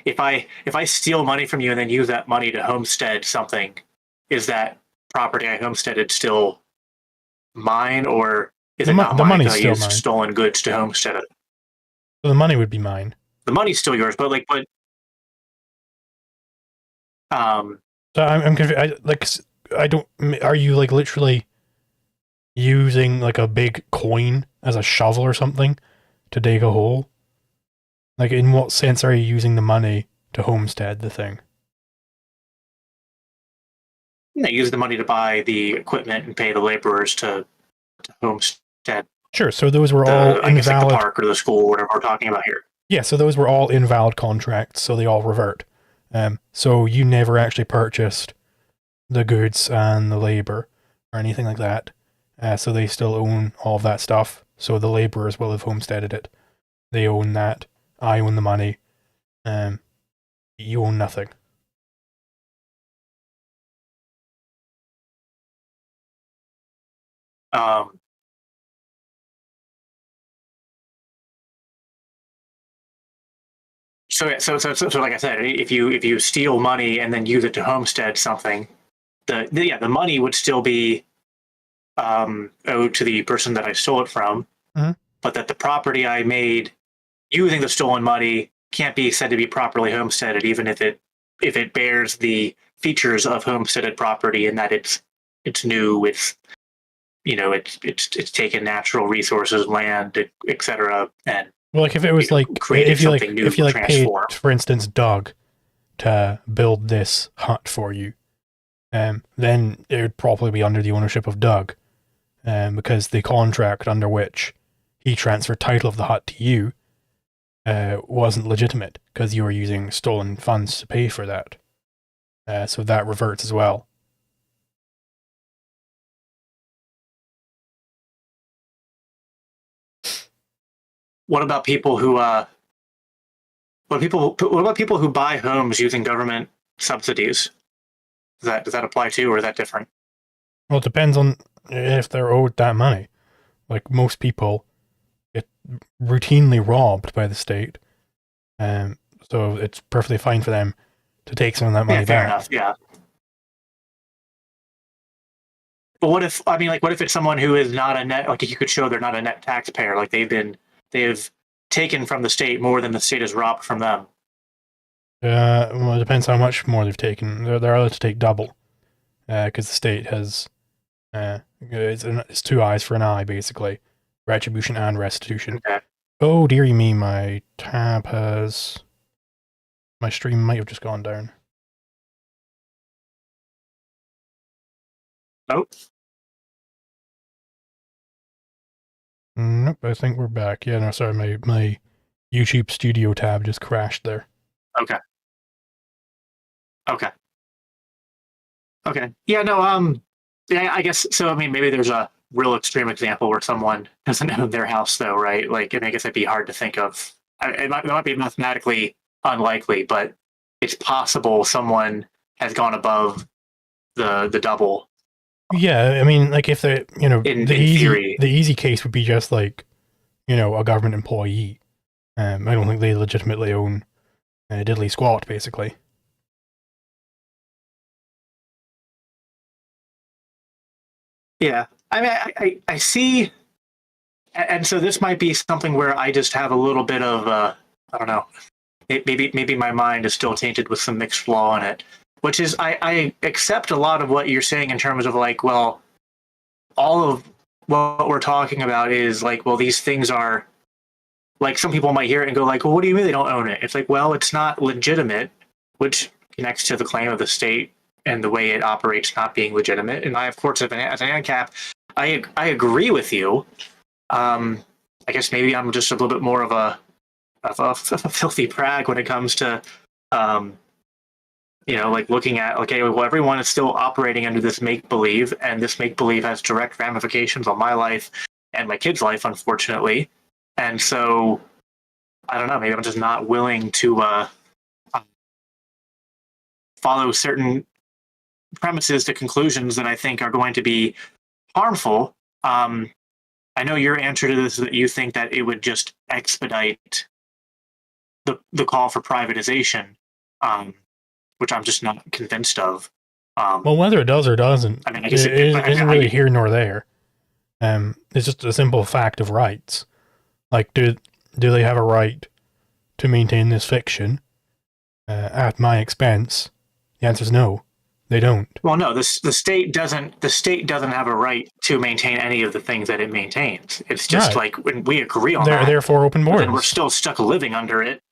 if I steal money from you and then use that money to homestead something, is that property I homesteaded still mine, or is it not mine because I used stolen goods to homestead it? So the money would be mine. The money's still yours, but So I'm confused. Are you, like, literally using, like, a big coin as a shovel or something to dig a hole? Like, in what sense are you using the money to homestead the thing? I use the money to buy the equipment and pay the laborers to homestead. Sure, so those were all invalid. I guess, like, the park or the school, whatever we're talking about here. Yeah, so those were all invalid contracts, so they all revert. So you never actually purchased the goods and the labor or anything like that. So they still own all of that stuff. So the laborers will have homesteaded it. They own that. I own the money. You own nothing. So like I said, if you steal money and then use it to homestead something, the money would still be owed to the person that I stole it from, but that the property I made using the stolen money can't be said to be properly homesteaded, even if it bears the features of homesteaded property, in that it's new, it's, you know, it's taken natural resources, land, etc. And, well, like, if it was, like, if you paid, for instance, Doug to build this hut for you, then it would probably be under the ownership of Doug, because the contract under which he transferred title of the hut to you wasn't legitimate, because you were using stolen funds to pay for that. so that reverts as well. What about people who what about people who buy homes using government subsidies? Does that apply to, or is that different? Well, it depends on if they're owed that money. Like most people get routinely robbed by the state, so it's perfectly fine for them to take some of that money Fair back. enough. Yeah. But what if, I mean, like, what if it's someone who is not a net, like, you could show they're not a net taxpayer, like they've taken from the state more than the state has robbed from them? Well, it depends how much more they've taken. They're allowed to take double, because the state has, it's two eyes for an eye, basically. Retribution and restitution. Okay. Oh, dearie me, my tab has, my stream might have just gone down. Nope. Nope, I think we're back. Yeah, no, sorry, my YouTube Studio tab just crashed there. Okay. Okay. Okay. Yeah, no, yeah, I guess so. I mean, maybe there's a real extreme example where someone doesn't own their house, though, right? Like, I guess it'd be hard to think of. It might be mathematically unlikely, but it's possible someone has gone above the double. Yeah, I mean, like if the theory. the easy case would be just like, a government employee. I don't think they legitimately own diddly squat, basically. Yeah, I mean, I see, and so this might be something where I just have a little bit of I don't know, maybe my mind is still tainted with some mixed flaw in it, which is I accept a lot of what you're saying in terms of like, well, all of what we're talking about is like, well, these things are like, some people might hear it and go like, well, what do you mean they don't own it? It's like, well, it's not legitimate, which connects to the claim of the state and the way it operates not being legitimate. And I, of course, as an ANCAP, I agree with you. I guess maybe I'm just a little bit more of a filthy prag when it comes to, like looking at, okay, well, everyone is still operating under this make-believe, and this make-believe has direct ramifications on my life and my kid's life, unfortunately. And so, I don't know, maybe I'm just not willing to follow certain premises to conclusions that I think are going to be harmful. I know your answer to this is that you think that it would just expedite the call for privatization, which I'm just not convinced of. Well, whether it does or doesn't, I mean, I guess it isn't really here nor there. It's just a simple fact of rights. Like, do they have a right to maintain this fiction at my expense? The answer is no. They don't. Well, no, the state doesn't. The state doesn't have a right to maintain any of the things that it maintains. It's just like when we agree on that. Therefore, open borders. Then we're still stuck living under it.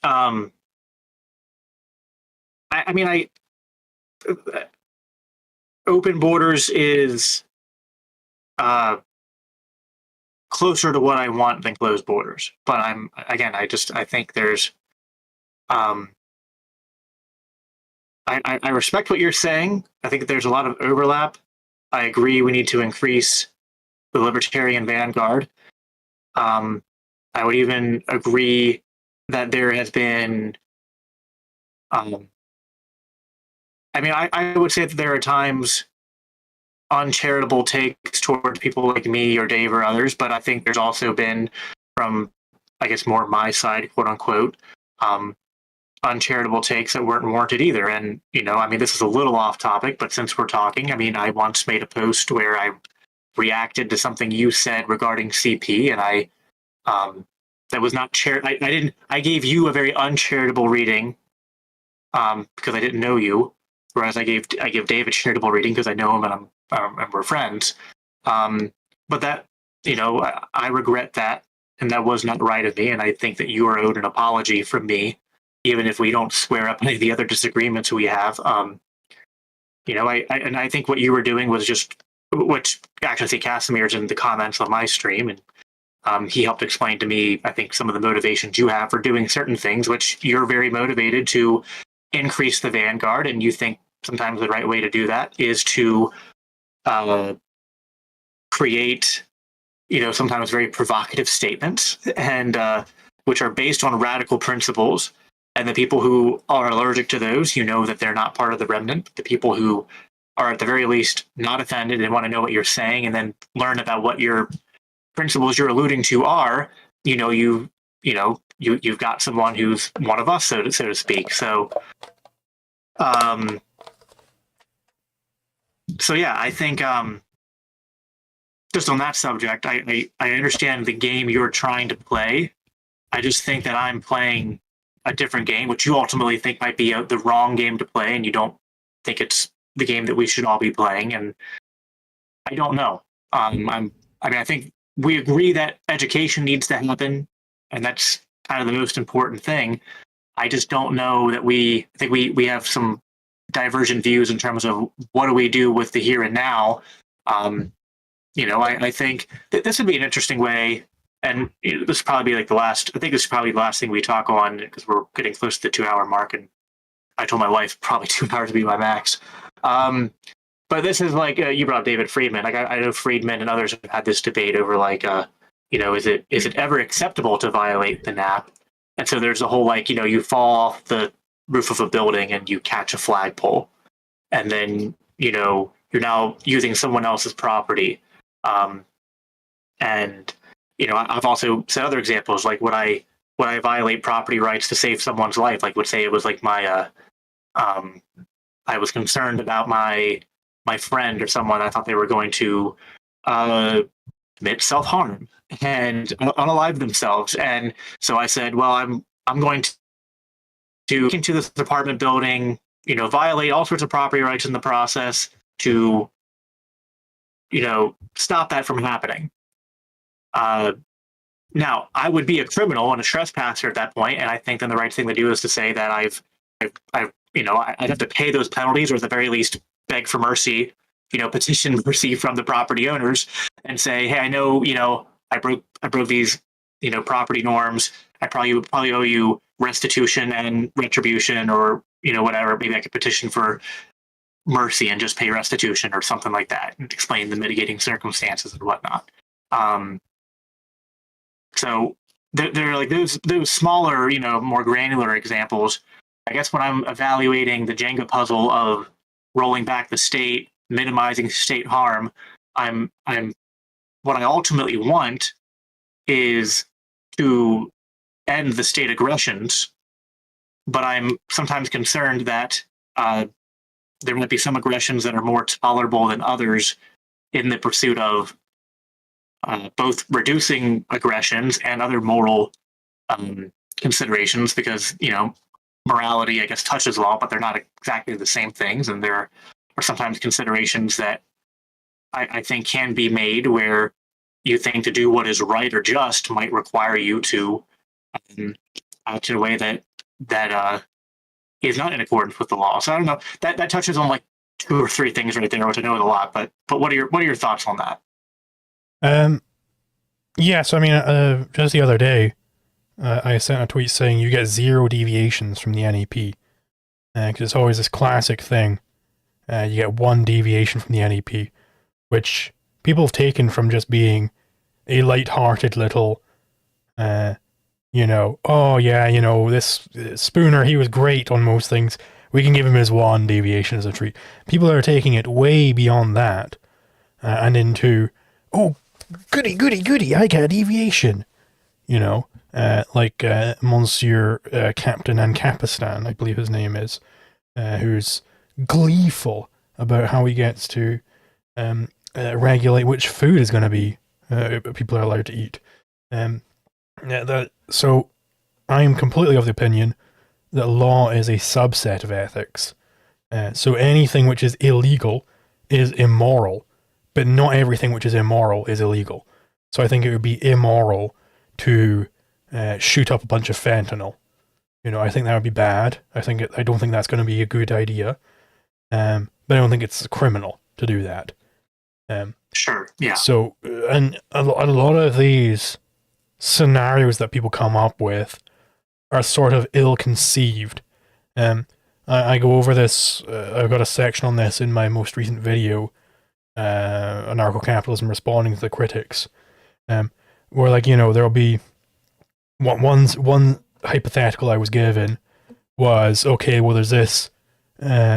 I mean, open borders is closer to what I want than closed borders. But I think there's I respect what you're saying. I think there's a lot of overlap. I agree we need to increase the libertarian vanguard. I would even agree that there has been I mean, I would say that there are times uncharitable takes towards people like me or Dave or others, but I think there's also been, from, I guess, more my side, quote unquote, uncharitable takes that weren't warranted either. And, I mean, this is a little off topic, but since we're talking, I mean, I once made a post where I reacted to something you said regarding CP, and that was not I gave you a very uncharitable reading because I didn't know you, whereas I give Dave a charitable reading because I know him and we're friends. But that, I regret that, and that was not right of me, and I think that you are owed an apology from me, even if we don't square up any of the other disagreements we have. I think what you were doing was just, which actually Casimir's in the comments on my stream, and He helped explain to me, I think, some of the motivations you have for doing certain things, which you're very motivated to increase the vanguard, and you think sometimes the right way to do that is to create, sometimes very provocative statements, and which are based on radical principles. And the people who are allergic to those, that they're not part of the remnant. The people who are at the very least not offended and want to know what you're saying, and then learn about what your principles you're alluding to are, you've got someone who's one of us, so to speak. So yeah, I think just on that subject, I understand the game you're trying to play. I just think that I'm playing a different game, which you ultimately think might be the wrong game to play, and you don't think it's the game that we should all be playing. And I don't know. I think we agree that education needs to happen, and that's kind of the most important thing. I just don't know that I think we have some divergent views in terms of what do we do with the here and now. I think that this would be an interesting way, and this would probably be like I think this is probably the last thing we talk on, because we're getting close to the 2-hour mark, and I told my wife probably 2 hours would be my max. But this is like, you brought up David Friedman. Like I know Friedman and others have had this debate over is it ever acceptable to violate the NAP? And so there's a whole you fall off the roof of a building and you catch a flagpole, and then you're now using someone else's property. And I've also said other examples, like would I violate property rights to save someone's life? Like, would say it was like my I was concerned about my friend or someone. I thought they were going to commit self-harm and unalive themselves, and so I said, well, I'm going to get into this apartment building, violate all sorts of property rights in the process to stop that from happening. Now, I would be a criminal and a trespasser at that point, and I think then the right thing to do is to say that I'd have to pay those penalties, or at the very least beg for mercy, petition mercy from the property owners, and say, hey, I know, I broke these, property norms. I probably owe you restitution and retribution, or whatever. Maybe I could petition for mercy and just pay restitution or something like that, and explain the mitigating circumstances and whatnot. So they're like those smaller, more granular examples. I guess when I'm evaluating the Jenga puzzle of rolling back the state, minimizing state harm, I'm what I ultimately want is to end the state aggressions, but I'm sometimes concerned that there might be some aggressions that are more tolerable than others in the pursuit of both reducing aggressions and other moral considerations, because morality, I guess, touches law, but they're not exactly the same things, and there are sometimes considerations that I think can be made where you think to do what is right or just might require you to act in a way that is not in accordance with the law. So I don't know. That touches on like 2 or 3 things right there, which I know is a lot. But what are your thoughts on that? Yeah. So I mean, just the other day, I sent a tweet saying you get 0 deviations from the NEP, because it's always this classic thing. You get 1 deviation from the NEP, which people have taken from just being a light-hearted little, oh yeah, this Spooner, he was great on most things. We can give him his 1 deviation as a treat. People are taking it way beyond that, and into, oh, goody, I get a deviation. Like Monsieur Captain Ancapistan, I believe his name is, who's gleeful about how he gets to regulate which food is going to be people are allowed to eat. So I am completely of the opinion that law is a subset of ethics. So anything which is illegal is immoral, but not everything which is immoral is illegal. So I think it would be immoral to shoot up a bunch of fentanyl. I think that would be bad. I don't think that's going to be a good idea. But I don't think it's criminal to do that. Sure. Yeah. So, and a lot of these scenarios that people come up with are sort of ill-conceived. I go over this, I've got a section on this in my most recent video, Anarcho-Capitalism Responding to the Critics, where, like, you know, there'll be one hypothetical I was given was, okay, well, there's this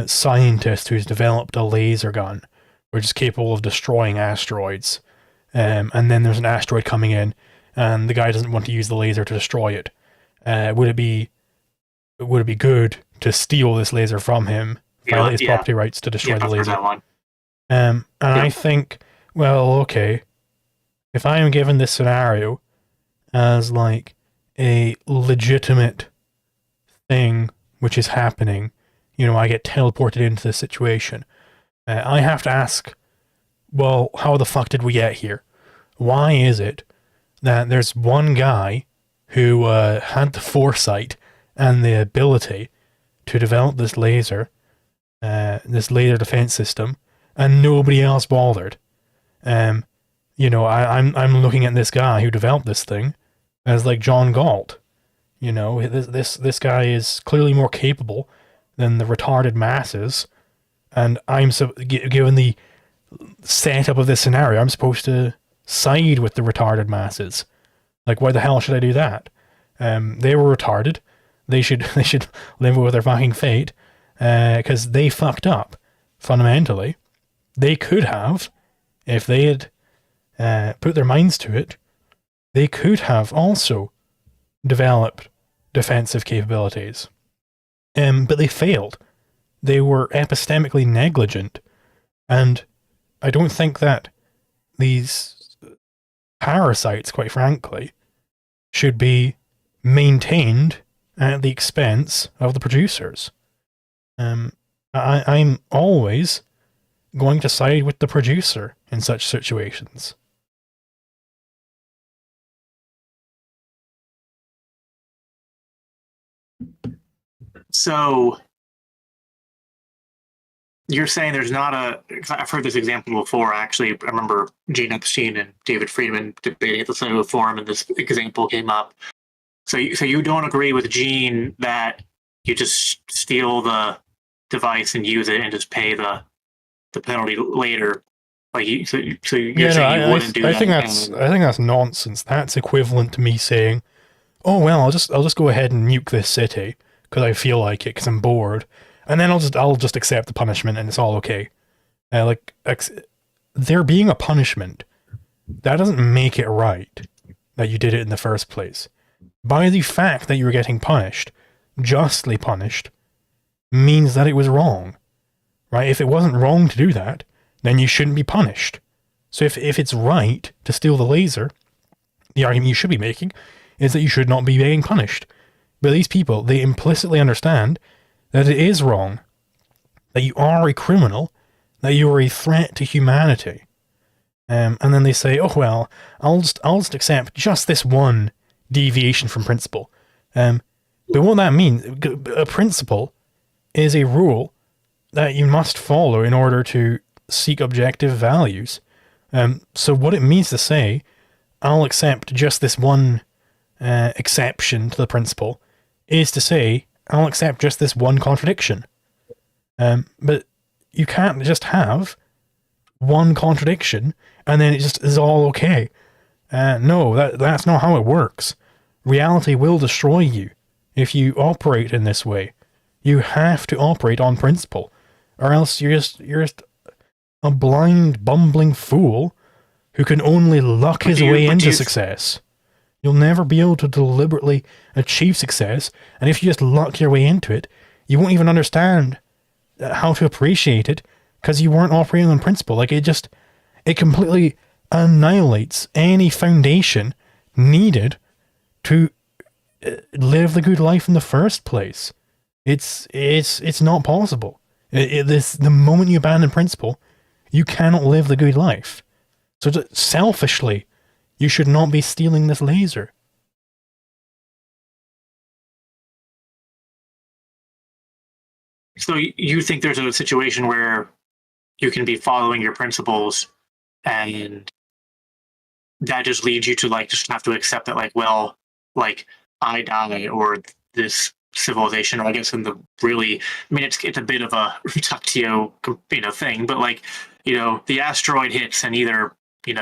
scientist who's developed a laser gun which is capable of destroying asteroids, and then there's an asteroid coming in and the guy doesn't want to use the laser to destroy it. Would it be good to steal this laser from him, violate his property rights to destroy the laser? And I think, well, okay, if I am given this scenario as like a legitimate thing which is happening, you know, I get teleported into this situation, I have to ask, well, how the fuck did we get here? Why is it that there's one guy who had the foresight and the ability to develop this laser defense system, and nobody else bothered? You know, I'm looking at this guy who developed this thing as like John Galt. You know, this guy is clearly more capable than the retarded masses, and I'm given the setup of this scenario, I'm supposed to side with the retarded masses. Like, why the hell should I do that? They were retarded. They should live with their fucking fate, because they fucked up fundamentally. They could have, if they had put their minds to it, they could have also developed defensive capabilities. But they failed. They were epistemically negligent, and I don't think that these parasites, quite frankly, should be maintained at the expense of the producers. I'm always going to side with the producer in such situations. So you're saying there's not a, I've heard this example before, actually. I remember Gene Epstein and David Friedman debating at the Senate Forum, and this example came up. So you don't agree with Gene that you just steal the device and use it and just pay the penalty later? Like, you're saying you wouldn't do that? I think that's nonsense. That's equivalent to me saying, oh well, I'll just go ahead and nuke this city because I feel like it, because I'm bored, and then I'll just accept the punishment and it's all okay. There being a punishment, that doesn't make it right that you did it in the first place. By the fact that you were getting punished, justly punished, means that it was wrong, right? If it wasn't wrong to do that, then you shouldn't be punished. So if it's right to steal the laser, the argument you should be making is that you should not be being punished. But these people, they implicitly understand that it is wrong, that you are a criminal, that you are a threat to humanity. And then they say, oh well, I'll just accept just this one deviation from principle. But what that means, a principle is a rule that you must follow in order to seek objective values. So what it means to say, I'll accept just this one exception to the principle, is to say, I'll accept just this one contradiction. But you can't just have one contradiction and then it just is all okay. No, that's not how it works. Reality will destroy you if you operate in this way. You have to operate on principle, or else you're just a blind, bumbling fool who can only luck his way into success. You'll never be able to deliberately achieve success, and if you just luck your way into it, you won't even understand how to appreciate it because you weren't operating on principle. Like, it completely annihilates any foundation needed to live the good life in the first place. It's not possible. The moment you abandon principle, you cannot live the good life. So selfishly, you should not be stealing this laser. So you think there's a situation where you can be following your principles and that just leads you to like just have to accept that like, well, like I die or this civilization, or I guess in the really, I mean, it's a bit of a reductio, thing, but like, the asteroid hits and either, I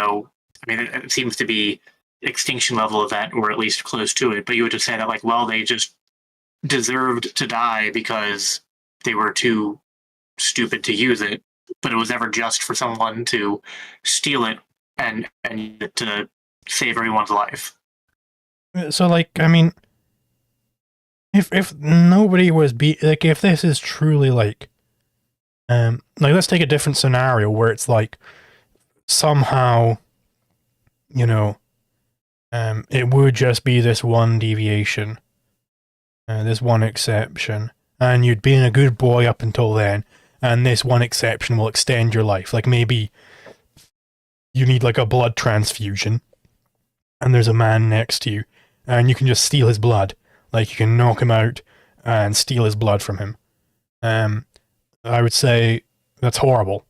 mean, it seems to be extinction level event or at least close to it, but you would just say that like, well, they just deserved to die because they were too stupid to use it, but it was never just for someone to steal it and to save everyone's life. So, like, I mean, if nobody was like, if this is truly like, let's take a different scenario where it's like somehow, it would just be this one deviation, this one exception, and you'd been a good boy up until then, and this one exception will extend your life. Like maybe you need like a blood transfusion, and there's a man next to you, and you can just steal his blood. Like you can knock him out and steal his blood from him. I would say that's horrible.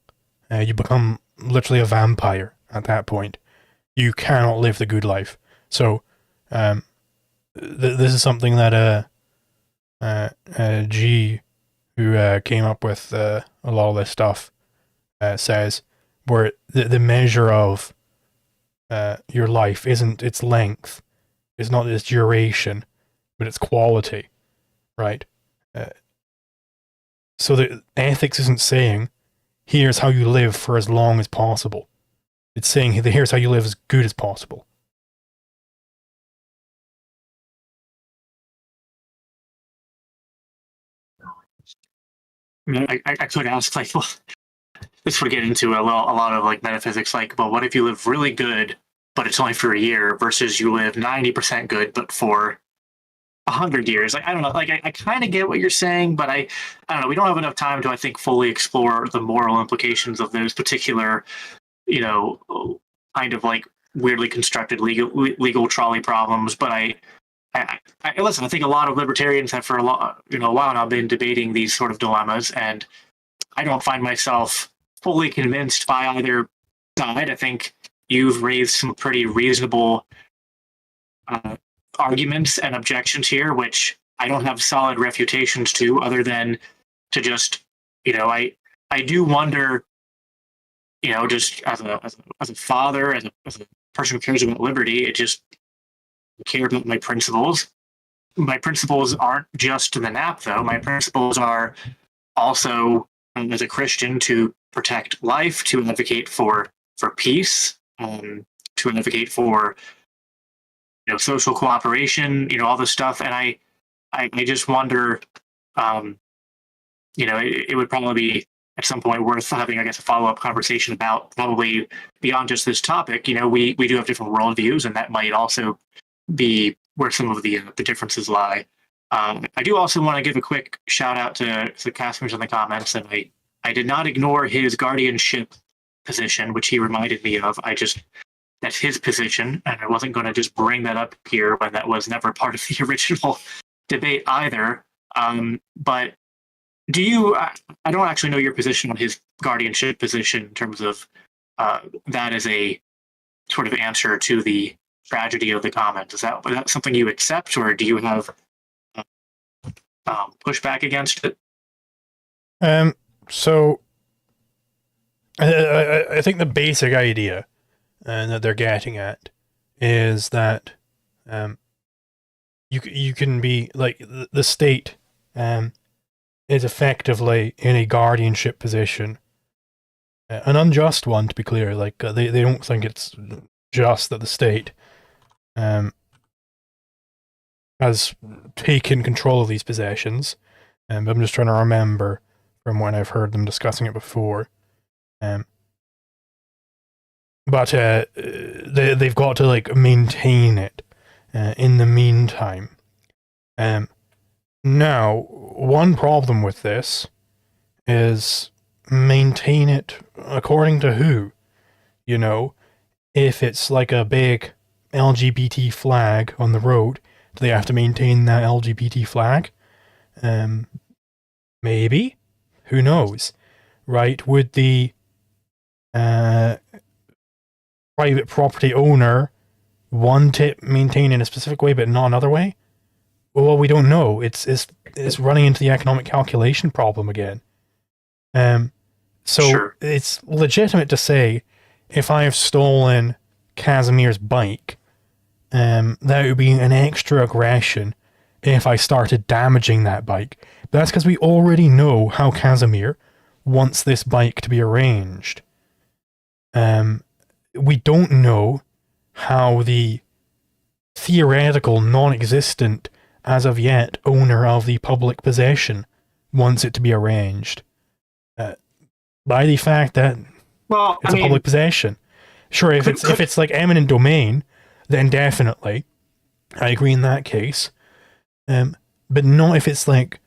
You become literally a vampire at that point. You cannot live the good life. So, this is something that G, who came up with a lot of this stuff, says, where the measure of your life isn't its length, it's not its duration, but its quality, right? So the ethics isn't saying, here's how you live for as long as possible. It's saying, here's how you live as good as possible. I mean, I could ask like, well, this would get into a lot of like metaphysics, like, well, what if you live really good, but it's only for a year, versus you live 90% good, but for 100 years? Like, I don't know. Like, I kind of get what you're saying, but I don't know. We don't have enough time to, I think, fully explore the moral implications of those particular, kind of like weirdly constructed legal trolley problems. But I listen. I think a lot of libertarians have for a while now been debating these sort of dilemmas, and I don't find myself fully convinced by either side. I think you've raised some pretty reasonable arguments and objections here, which I don't have solid refutations to, other than to just, I do wonder, just as a father, as a person who cares about liberty, it just care about my principles. My principles aren't just the nap, though. My principles are also, as a Christian, to protect life, to advocate for peace, to advocate for social cooperation, all this stuff. And I just wonder, it would probably be at some point worth having, I guess, a follow-up conversation about, probably beyond just this topic. We do have different worldviews, and that might also be where some of the differences lie. I do also want to give a quick shout out to the customers in the comments, and I did not ignore his guardianship position, which he reminded me of. That's his position, and I wasn't going to just bring that up here when that was never part of the original debate either. But do you? I don't actually know your position on his guardianship position in terms of that as a sort of answer to the tragedy of the comment. Is that something you accept, or do you have pushback against it? So I think the basic idea that they're getting at is that you can be like the state is effectively in a guardianship position, an unjust one, to be clear. Like they don't think it's just that the state has taken control of these possessions. I'm just trying to remember from when I've heard them discussing it before. But they've got to like maintain it in the meantime. Now, one problem with this is maintain it according to who? If it's like a big LGBT flag on the road, do they have to maintain that LGBT flag? Maybe. Who knows? Right? Would the private property owner want it maintained in a specific way but not another way? Well, we don't know. It's running into the economic calculation problem again. So Sure. it's legitimate to say, if I have stolen Casimir's bike, that would be an extra aggression if I started damaging that bike. But that's because we already know how Casimir wants this bike to be arranged. We don't know how the theoretical, non-existent, as of yet, owner of the public possession wants it to be arranged. By the fact that it's a public possession. Sure, if it's like eminent domain, then definitely, I agree in that case. But not if it's like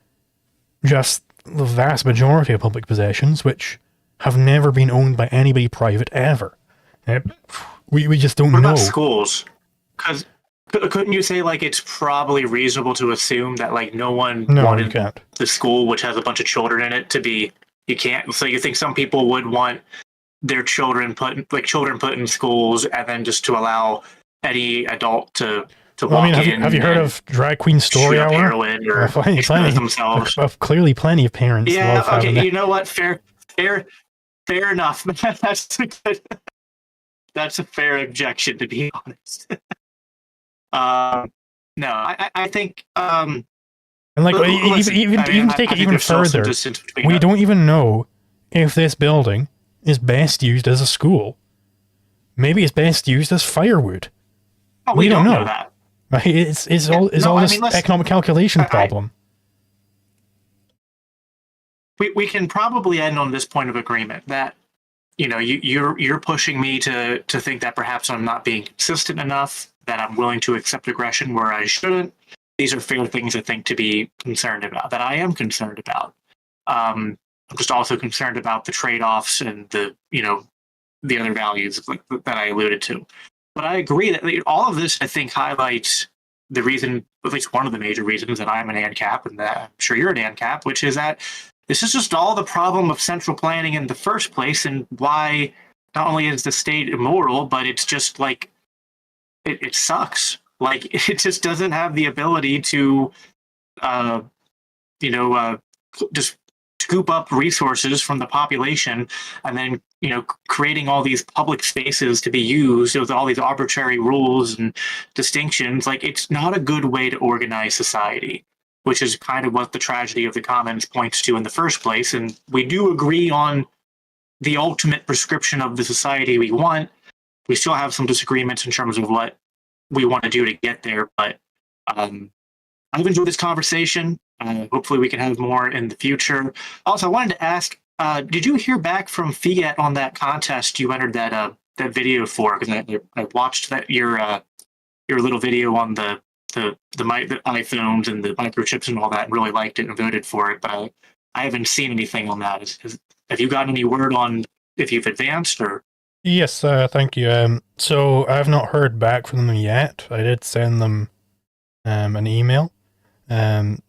just the vast majority of public possessions, which have never been owned by anybody private ever. We just don't know. What about schools? Because couldn't you say like it's probably reasonable to assume that like no one wanted the school, which has a bunch of children in it, to be? You can't. So you think some people would want their children put in schools, and then just to allow any adult to walk in? Have you heard of Drag Queen Story Hour? Heroin or expose themselves. Clearly, plenty of parents. Yeah. Okay. You know what? Fair enough. That's a fair objection, to be honest. No, I think. And like, even take it even further, we don't even know if this building is best used as a school. Maybe it's best used as firewood. Oh, we don't know that. Right? It's all this economic calculation problem. We can probably end on this point of agreement that, you know, you're pushing me to think that perhaps I'm not being consistent enough, that I'm willing to accept aggression where I shouldn't. These are fair things, I think, to be concerned about, that I am concerned about. I'm just also concerned about the trade-offs and the other values that I alluded to. But I agree that all of this, I think, highlights the reason, at least one of the major reasons, that I'm an ANCAP, and that I'm sure you're an ANCAP, which is that this is just all the problem of central planning in the first place, and why not only is the state immoral, but it's just like, it sucks. Like, it just doesn't have the ability to, just scoop up resources from the population and then, creating all these public spaces to be used with all these arbitrary rules and distinctions. Like, it's not a good way to organize society, which is kind of what the tragedy of the commons points to in the first place. And we do agree on the ultimate prescription of the society we want. We still have some disagreements in terms of what we want to do to get there, but I've enjoyed this conversation. Hopefully we can have more in the future. Also, I wanted to ask, did you hear back from Fiat on that contest you entered that video for? Because I watched that your little video on the iPhones and the microchips and all that, and really liked it and voted for it, but I haven't seen anything on that. Have you gotten any word on if you've advanced or? Yes, thank you. So I have not heard back from them yet. I did send them an email.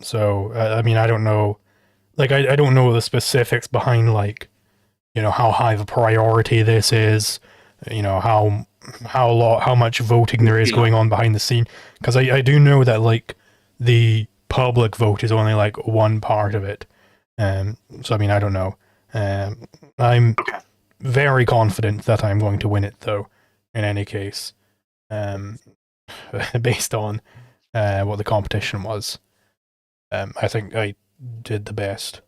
So I mean, I don't know, like I don't know the specifics behind, like, how high of a priority this is, how much voting there is going on behind the scene, because I do know that, like, the public vote is only like one part of it. So I mean, I don't know. I'm very confident that I'm going to win it, though, in any case, based on what the competition was. I think I did the best.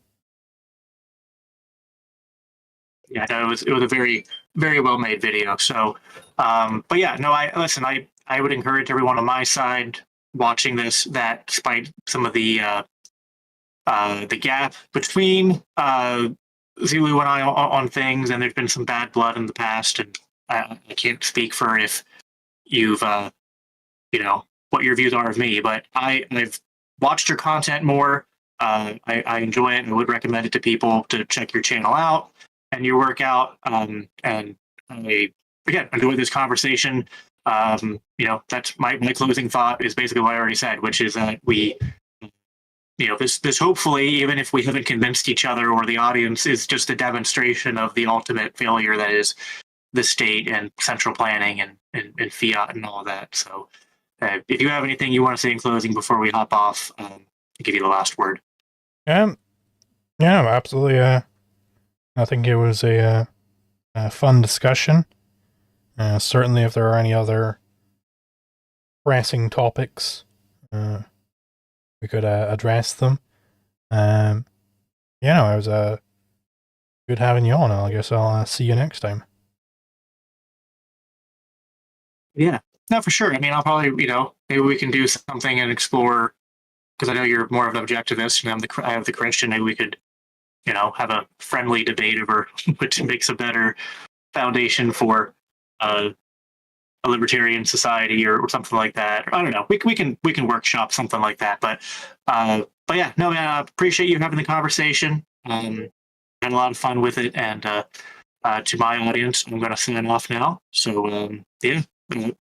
Yeah, no, it was a very, very well made video. So, but yeah, no, I would encourage everyone on my side watching this that, despite some of the gap between Zulu and I on things, and there's been some bad blood in the past, and I can't speak for if you've what your views are of me, but I've watched your content more. I enjoy it and would recommend it to people to check your channel out and your work out. And I enjoyed this conversation. That's my closing thought is basically what I already said, which is that we, this hopefully, even if we haven't convinced each other or the audience, is just a demonstration of the ultimate failure that is the state and central planning and fiat and all of that. So if you have anything you want to say in closing before we hop off, I'll give you the last word. Yeah, absolutely. I think it was a fun discussion. Certainly, if there are any other pressing topics, we could address them. It was good having you on. I guess I'll see you next time. Yeah, no, for sure. I mean, I'll probably, maybe we can do something and explore, because I know you're more of an objectivist and I have the Christian. Maybe we could, have a friendly debate over which makes a better foundation for a libertarian society or something like that. I don't know. We can workshop something like that. But yeah, no, man, I appreciate you having the conversation. Had a lot of fun with it, and to my audience, I'm going to sign off now. So yeah,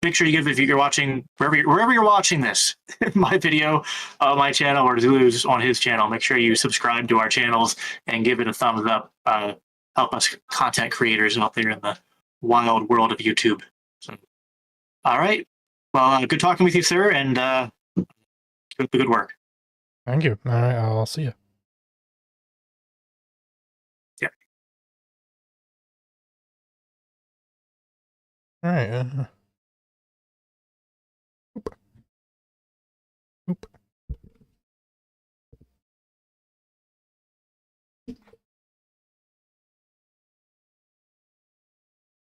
make sure you give, if you're watching wherever you're watching this, my video, my channel, or Zulu's on his channel, make sure you subscribe to our channels and give it a thumbs up. Help us content creators out there in the wild world of YouTube. So, all right. Well, good talking with you, sir, and keep up the good work. Thank you. All right, I'll see you. Yeah. All right. Oop.